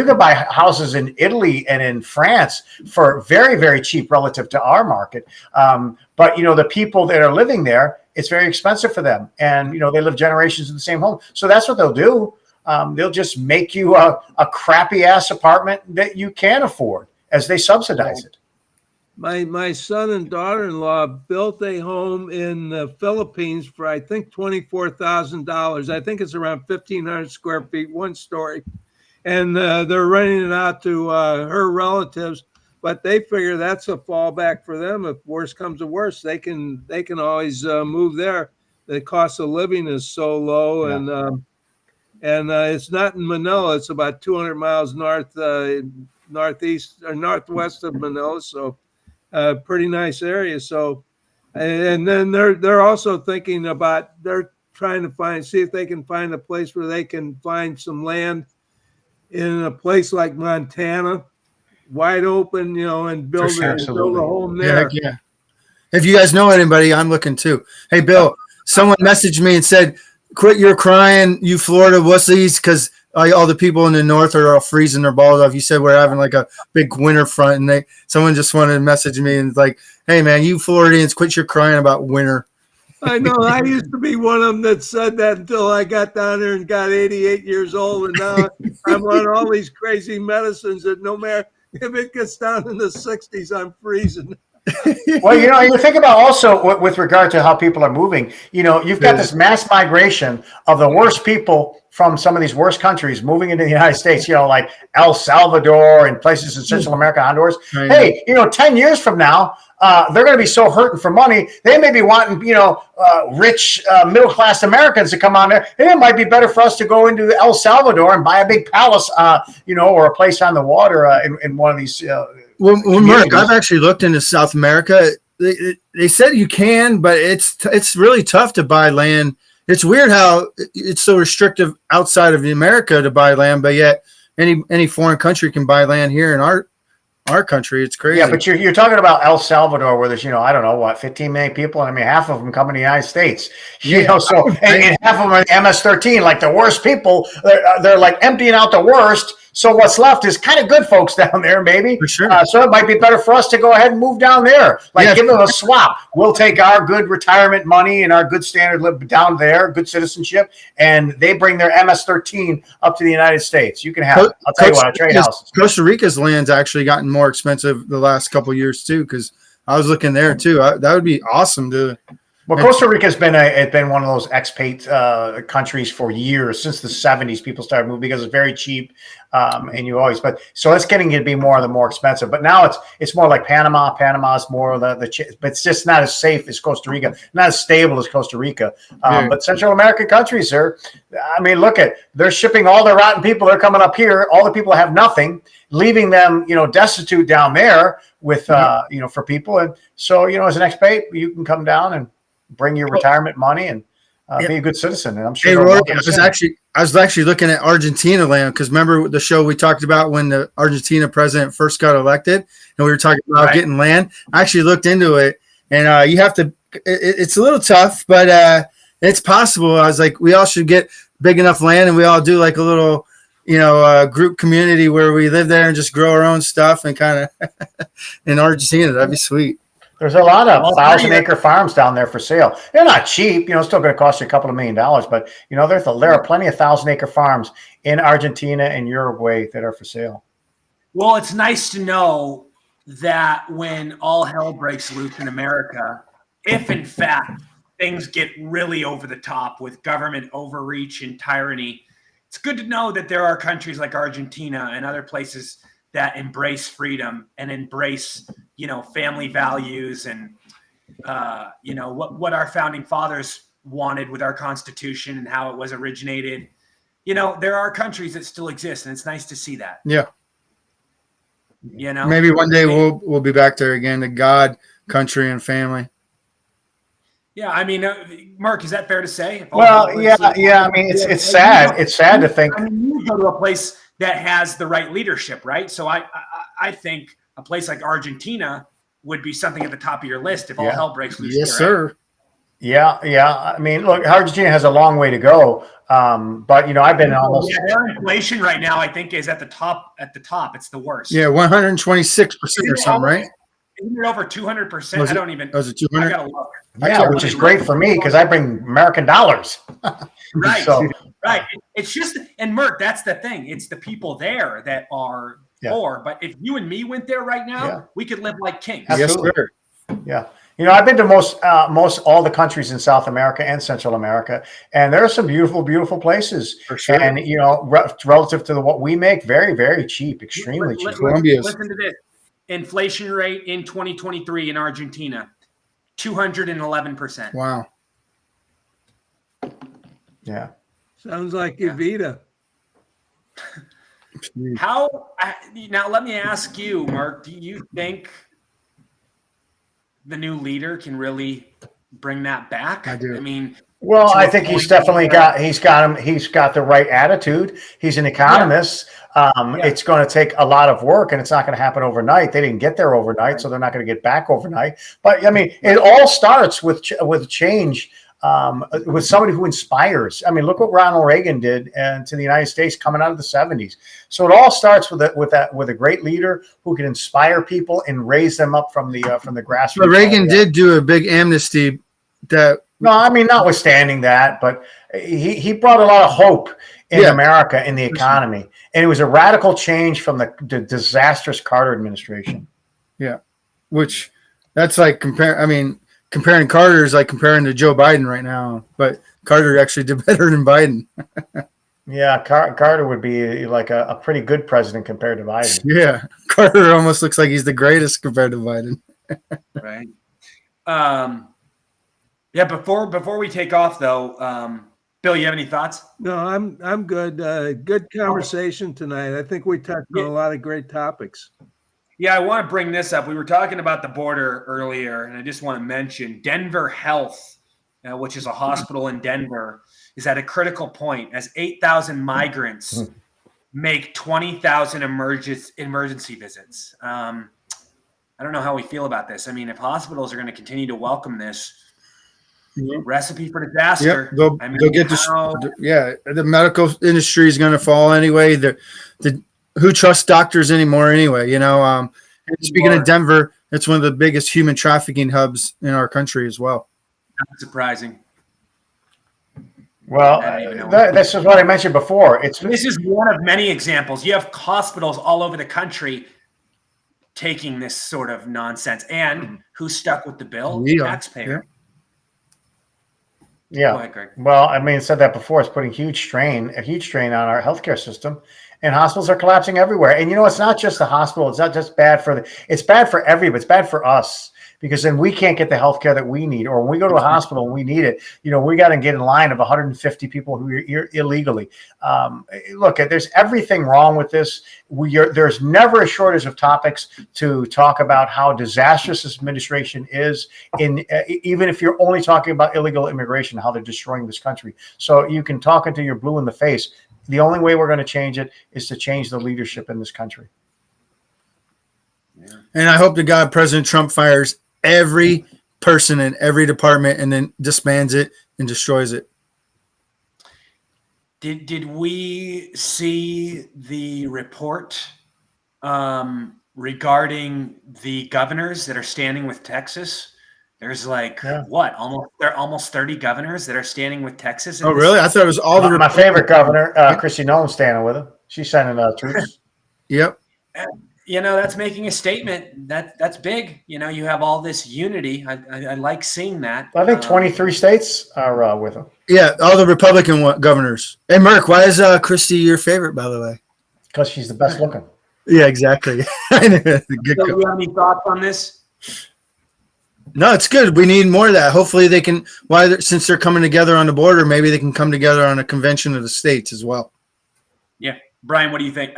could buy houses in Italy and in France for very, very cheap relative to our market. But the people that are living there, it's very expensive for them, and they live generations in the same home. So that's what they'll do. They'll just make you a crappy ass apartment that you can't afford as they subsidize it. My son and daughter-in-law built a home in the Philippines for, I think, $24,000. I think it's around 1,500 square feet, one story. And they're renting it out to her relatives, but they figure that's a fallback for them. If worse comes to worse, they can always move there. The cost of living is so low, Yeah. and it's not in Manila. It's about 200 miles northeast or northwest of Manila. So pretty nice area. So, and then they're also thinking about, they're trying to see if they can find a place where they can find some land in a place like Montana, wide open, and build sure, a home there. Yeah. If you guys know anybody, I'm looking too. Hey, Bill, someone messaged me and said, "Quit your crying, you Florida wussies," because all the people in the north are all freezing their balls off. You said we're having like a big winter front, and someone just wanted to message me and like, "Hey, man, you Floridians, quit your crying about winter." I know. I used to be one of them that said that until I got down there and got 88 years old, and now I'm on all these crazy medicines that no matter if it gets down in the 60s, I'm freezing. Well, you think about also with regard to how people are moving, you've got this mass migration of the worst people from some of these worst countries moving into the United States, like El Salvador and places in Central America, Honduras. Hey, 10 years from now, they're going to be so hurting for money. They may be wanting, rich middle-class Americans to come on there. And it might be better for us to go into El Salvador and buy a big palace, or a place on the water in one of these Well, Mark, I've actually looked into South America. They said you can, but it's really tough to buy land. It's weird how it's so restrictive outside of America to buy land, but yet any foreign country can buy land here in our country. It's crazy. Yeah, but you're talking about El Salvador, where there's I don't know what 15 million people, and I mean half of them come in the United States. So and half of them are MS-13, like the worst people. They're like emptying out the worst. So what's left is kind of good folks down there, maybe. For sure. So it might be better for us to go ahead and move down there. Give them a swap. We'll take our good retirement money and our good standard live down there, good citizenship, and they bring their MS-13 up to the United States. You can have it. I'll tell you what, a trade house. Costa Rica's land's actually gotten more expensive the last couple of years too, because I was looking there too. That would be awesome to. Well, Costa Rica's been one of those expat countries for years, since the 70s. People started moving because it's very cheap, and so it's getting to be more and more expensive. But now it's more like Panama. Panama's more but it's just not as safe as Costa Rica, not as stable as Costa Rica. But Central American countries they're shipping all their rotten people. They're coming up here. All the people have nothing, leaving them destitute down there with for people. And so as an expat, you can come down and bring your retirement money and be a good citizen. And I'm sure. Hey, Roy, I was actually looking at Argentina land, because remember the show we talked about when the Argentina president first got elected, and we were talking about getting land. I actually looked into it, and you have to. It's a little tough, but it's possible. I was like, we all should get big enough land, and we all do like a little, group community where we live there and just grow our own stuff, and kind of in Argentina. That'd be sweet. There's a lot of 1,000-acre farms down there for sale. They're not cheap. It's still going to cost you a couple of $1 million, but there are plenty of 1,000-acre farms in Argentina and Uruguay that are for sale. Well, it's nice to know that when all hell breaks loose in America, if in fact things get really over the top with government overreach and tyranny, it's good to know that there are countries like Argentina and other places that embrace freedom and embrace, family values and, what our founding fathers wanted with our Constitution and how it was originated. There are countries that still exist, and it's nice to see that. Yeah. Maybe one day we'll be back there again, to God, country, and family. Yeah, I mean, Mark, is that fair to say? Well, yeah. I mean, it's sad. It's sad to think. I mean, you go to a place that has the right leadership, right? So I think a place like Argentina would be something at the top of your list if all hell breaks loose. Yes, sir. Yeah, yeah. I mean, look, Argentina has a long way to go. But I've been almost. Yeah, their inflation right now, I think, is at the top. At the top, it's the worst. Yeah, 126% or Isn't it something, right? Isn't it over 200%? Was I it? don't even. Was it I 200? gotta look. Yeah, which is great for me because I bring American dollars. Right, So right. It's just, and Merck, that's the thing. It's the people there that are Yeah. poor. But if you and me went there right now, Yeah. we could live like kings. Absolutely. Yes, sir. yeah, I've been to most all the countries in South America and Central America, and there are some beautiful, beautiful places. For sure. And relative to what we make, very, very cheap, extremely cheap. Colombia's. Listen to this. Inflation rate in 2023 in Argentina, 211%. Wow. Yeah. Sounds like Evita. Now let me ask you, Mark, do you think the new leader can really bring that back? I do. I mean, Well, to I a think he's point definitely where- he's got the right attitude. He's an economist. It's going to take a lot of work, and it's not going to happen overnight. They didn't get there overnight, so they're not going to get back overnight. But I mean, it all starts with change, with somebody who inspires. I mean, look what Ronald Reagan did to the United States coming out of the 70s. So it all starts with a great leader who can inspire people and raise them up from the grassroots. But Reagan did do a big amnesty that. No, I mean, notwithstanding that, but he brought a lot of hope in America, in the economy. And it was a radical change from the disastrous Carter administration. Yeah. Which that's like comparing Carter is like comparing to Joe Biden right now. But Carter actually did better than Biden. Yeah, Carter would be like a pretty good president compared to Biden. Yeah. Carter almost looks like he's the greatest compared to Biden. Right. Yeah. Before we take off, though, Bill, you have any thoughts? No, I'm good. Good conversation tonight. I think we touched on a lot of great topics. Yeah, I want to bring this up. We were talking about the border earlier, and I just want to mention Denver Health, which is a hospital in Denver, is at a critical point as 8,000 migrants make 20,000 emergency visits. I don't know how we feel about this. I mean, if hospitals are going to continue to welcome this, recipe for disaster. Yep, they'll get this. Yeah, the medical industry is going to fall anyway. Who trusts doctors anymore anyway? Speaking of Denver, it's one of the biggest human trafficking hubs in our country as well. Not surprising. Well, this is what I mentioned before. This is one of many examples. You have hospitals all over the country taking this sort of nonsense. And who's stuck with the bill? The taxpayer. Yeah. Go ahead, Greg. Well, I mean, I said that before. It's putting a huge strain on our healthcare system, and hospitals are collapsing everywhere. And it's not just the hospital. It's not just bad it's bad for everybody. It's bad for us because then we can't get the healthcare that we need. Or when we go to a hospital and we need it, we got to get in line of 150 people who are illegally. Look, there's everything wrong with this. There's never a shortage of topics to talk about how disastrous this administration is, even if you're only talking about illegal immigration, how they're destroying this country. So you can talk until you're blue in the face. The only way we're going to change it is to change the leadership in this country. Yeah. And I hope to God President Trump fires every person in every department and then disbands it and destroys it. Did we see the report regarding the governors that are standing with Texas? There's almost 30 governors that are standing with Texas. Oh, really? I thought it was all my favorite governor, Kristi Nolan, standing with him. She's sending troops. Yep. That's making a statement. That's big. You have all this unity. I like seeing that. I think 23 states are with him. Yeah, all the Republican governors. Hey, Merck, why is Kristi your favorite, by the way? Because she's the best looking. Yeah, exactly. So do you have any thoughts on this? No, it's good. We need more of that. Hopefully they can, since they're coming together on the border, maybe they can come together on a convention of the states as well. Yeah. Brian, what do you think?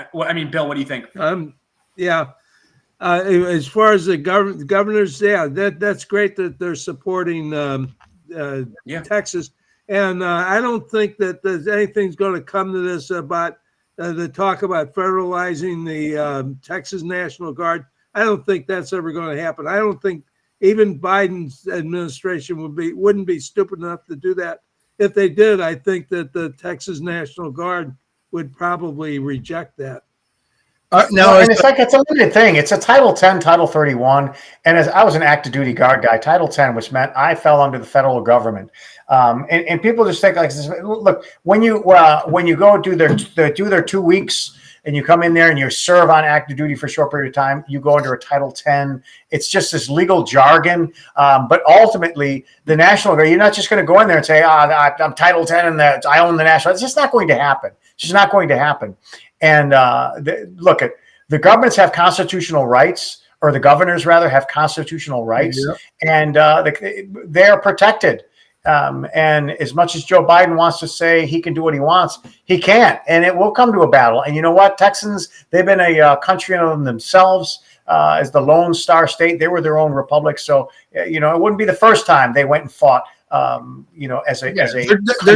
Bill, what do you think? As far as the governors, that's great that they're supporting Texas. And I don't think that there's anything's going to come to this about the talk about federalizing the Texas National Guard. I don't think that's ever going to happen. I don't think even Biden's administration wouldn't be stupid enough to do that. If they did, I think that the Texas National Guard would probably reject that. Now, and it's a limited thing. It's a Title 10, Title 31, and as I was an active duty guard guy, Title 10, which meant I fell under the federal government. And people just think like this. Look, when you go do their 2 weeks and you come in there and you serve on active duty for a short period of time, you go under a Title 10. It's just this legal jargon. But ultimately, the National Guard, you're not just going to go in there and say, I'm Title 10 and I own the National. It's just not going to happen. It's just not going to happen. And look, the governments have constitutional rights, or the governors rather have constitutional rights, and they are protected. And as much as Joe Biden wants to say he can do what he wants, he can't. And it will come to a battle. And you know what? Texans, they've been a country in themselves. As the Lone Star State, they were their own republic. So, it wouldn't be the first time they went and fought. They're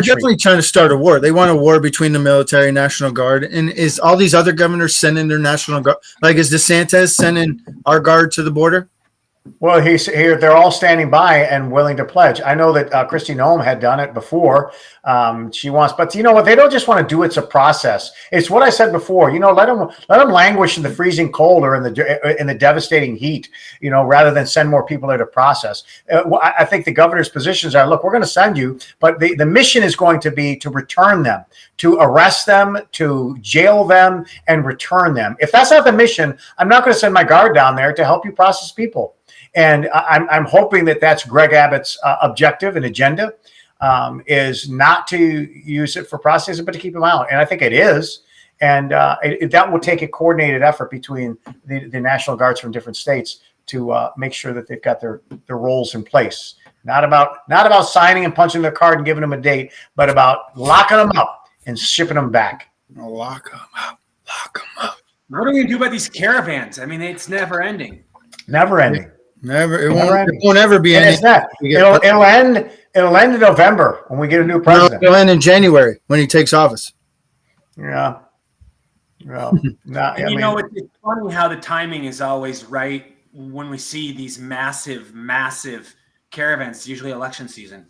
definitely trying to start a war. They want a war between the military and National Guard. And is all these other governors sending their National Guard? Like, is DeSantis sending our guard to the border? Well, he's here. They're all standing by and willing to pledge. I know that Kristi Noem had done it before. She wants, but you know what? They don't just want to do it. It's a process. It's what I said before. Let them languish in the freezing cold or in the devastating heat. Rather than send more people there to process. I think the governor's positions are: look, we're going to send you, but the mission is going to be to return them, to arrest them, to jail them, and return them. If that's not the mission, I'm not going to send my guard down there to help you process people. And I'm hoping that that's Greg Abbott's objective and agenda, is not to use it for processing, but to keep them out. And I think it is. And that will take a coordinated effort between the National Guards from different states to make sure that they've got their roles in place. Not about signing and punching their card and giving them a date, but about locking them up and shipping them back. Lock them up. Lock them up. What are we going to do about these caravans? I mean, it's never ending. Never ending. It won't ever be any. It'll end in November when we get a new president. It'll end in January when he takes office. Yeah. Well, it's funny how the timing is always right when we see these massive, massive caravans. It's usually election season.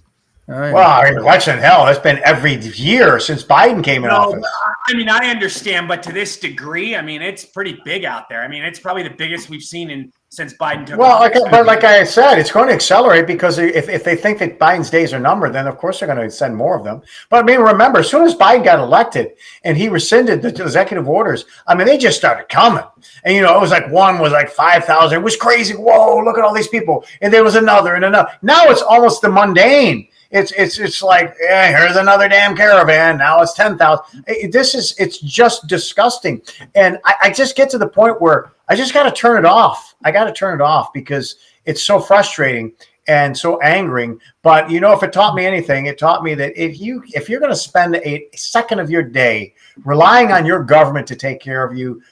Well, election, hell, it's been every year since Biden came in office. I mean, I understand, but to this degree, I mean, it's pretty big out there. I mean, it's probably the biggest we've seen since Biden took office. Like I said, it's going to accelerate because if they think that Biden's days are numbered, then of course they're going to send more of them. But I mean, remember, as soon as Biden got elected and he rescinded the executive orders, I mean, they just started coming. And, it was like one was like 5,000. It was crazy. Whoa, look at all these people. And there was another and another. Now it's almost the mundane. It's like, here's another damn caravan. Now it's 10,000. It's just disgusting. And I just get to the point where I just got to turn it off. I got to turn it off because it's so frustrating and so angering. But if it taught me anything, it taught me that if you're going to spend a second of your day relying on your government to take care of you,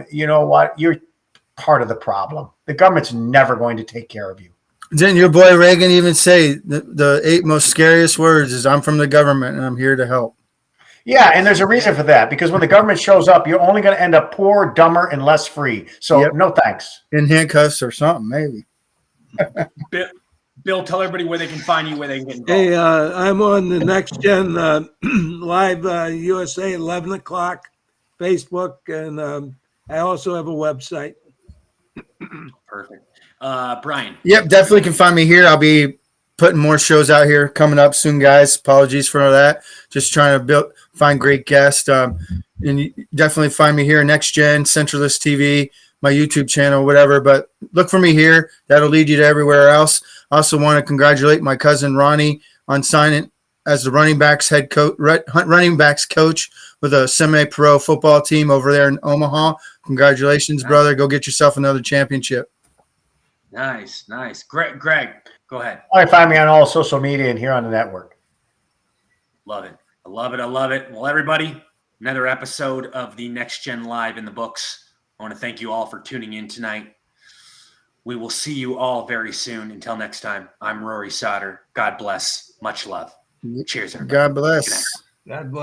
you know what? You're part of the problem. The government's never going to take care of you. Didn't your boy Reagan even say the 8 most scariest words is "I'm from the government and I'm here to help"? Yeah, and there's a reason for that, because when the government shows up, you're only going to end up poorer, dumber, and less free. So no thanks. In handcuffs or something, maybe. Bill, tell everybody where they can find you, where they can get involved. Hey, I'm on the Next Gen Live USA 11 o'clock, Facebook, and I also have a website. Perfect. Brian. Yep, definitely can find me here. I'll be putting more shows out here coming up soon, guys. Apologies for that. Just trying to find great guests. And you definitely find me here, Next Gen, Centralist TV, my YouTube channel, whatever. But look for me here. That'll lead you to everywhere else. I also want to congratulate my cousin Ronnie on signing as the running backs coach with a semi-pro football team over there in Omaha. Congratulations, brother. Go get yourself another championship. Nice. Greg, go ahead. All right, find me on all social media and here on the network. Love it. I love it. Well, everybody, another episode of the Next Gen Live in the books. I want to thank you all for tuning in tonight. We will see you all very soon. Until next time, I'm Rory Sauter. God bless. Much love. Cheers, everybody. God bless. God bless.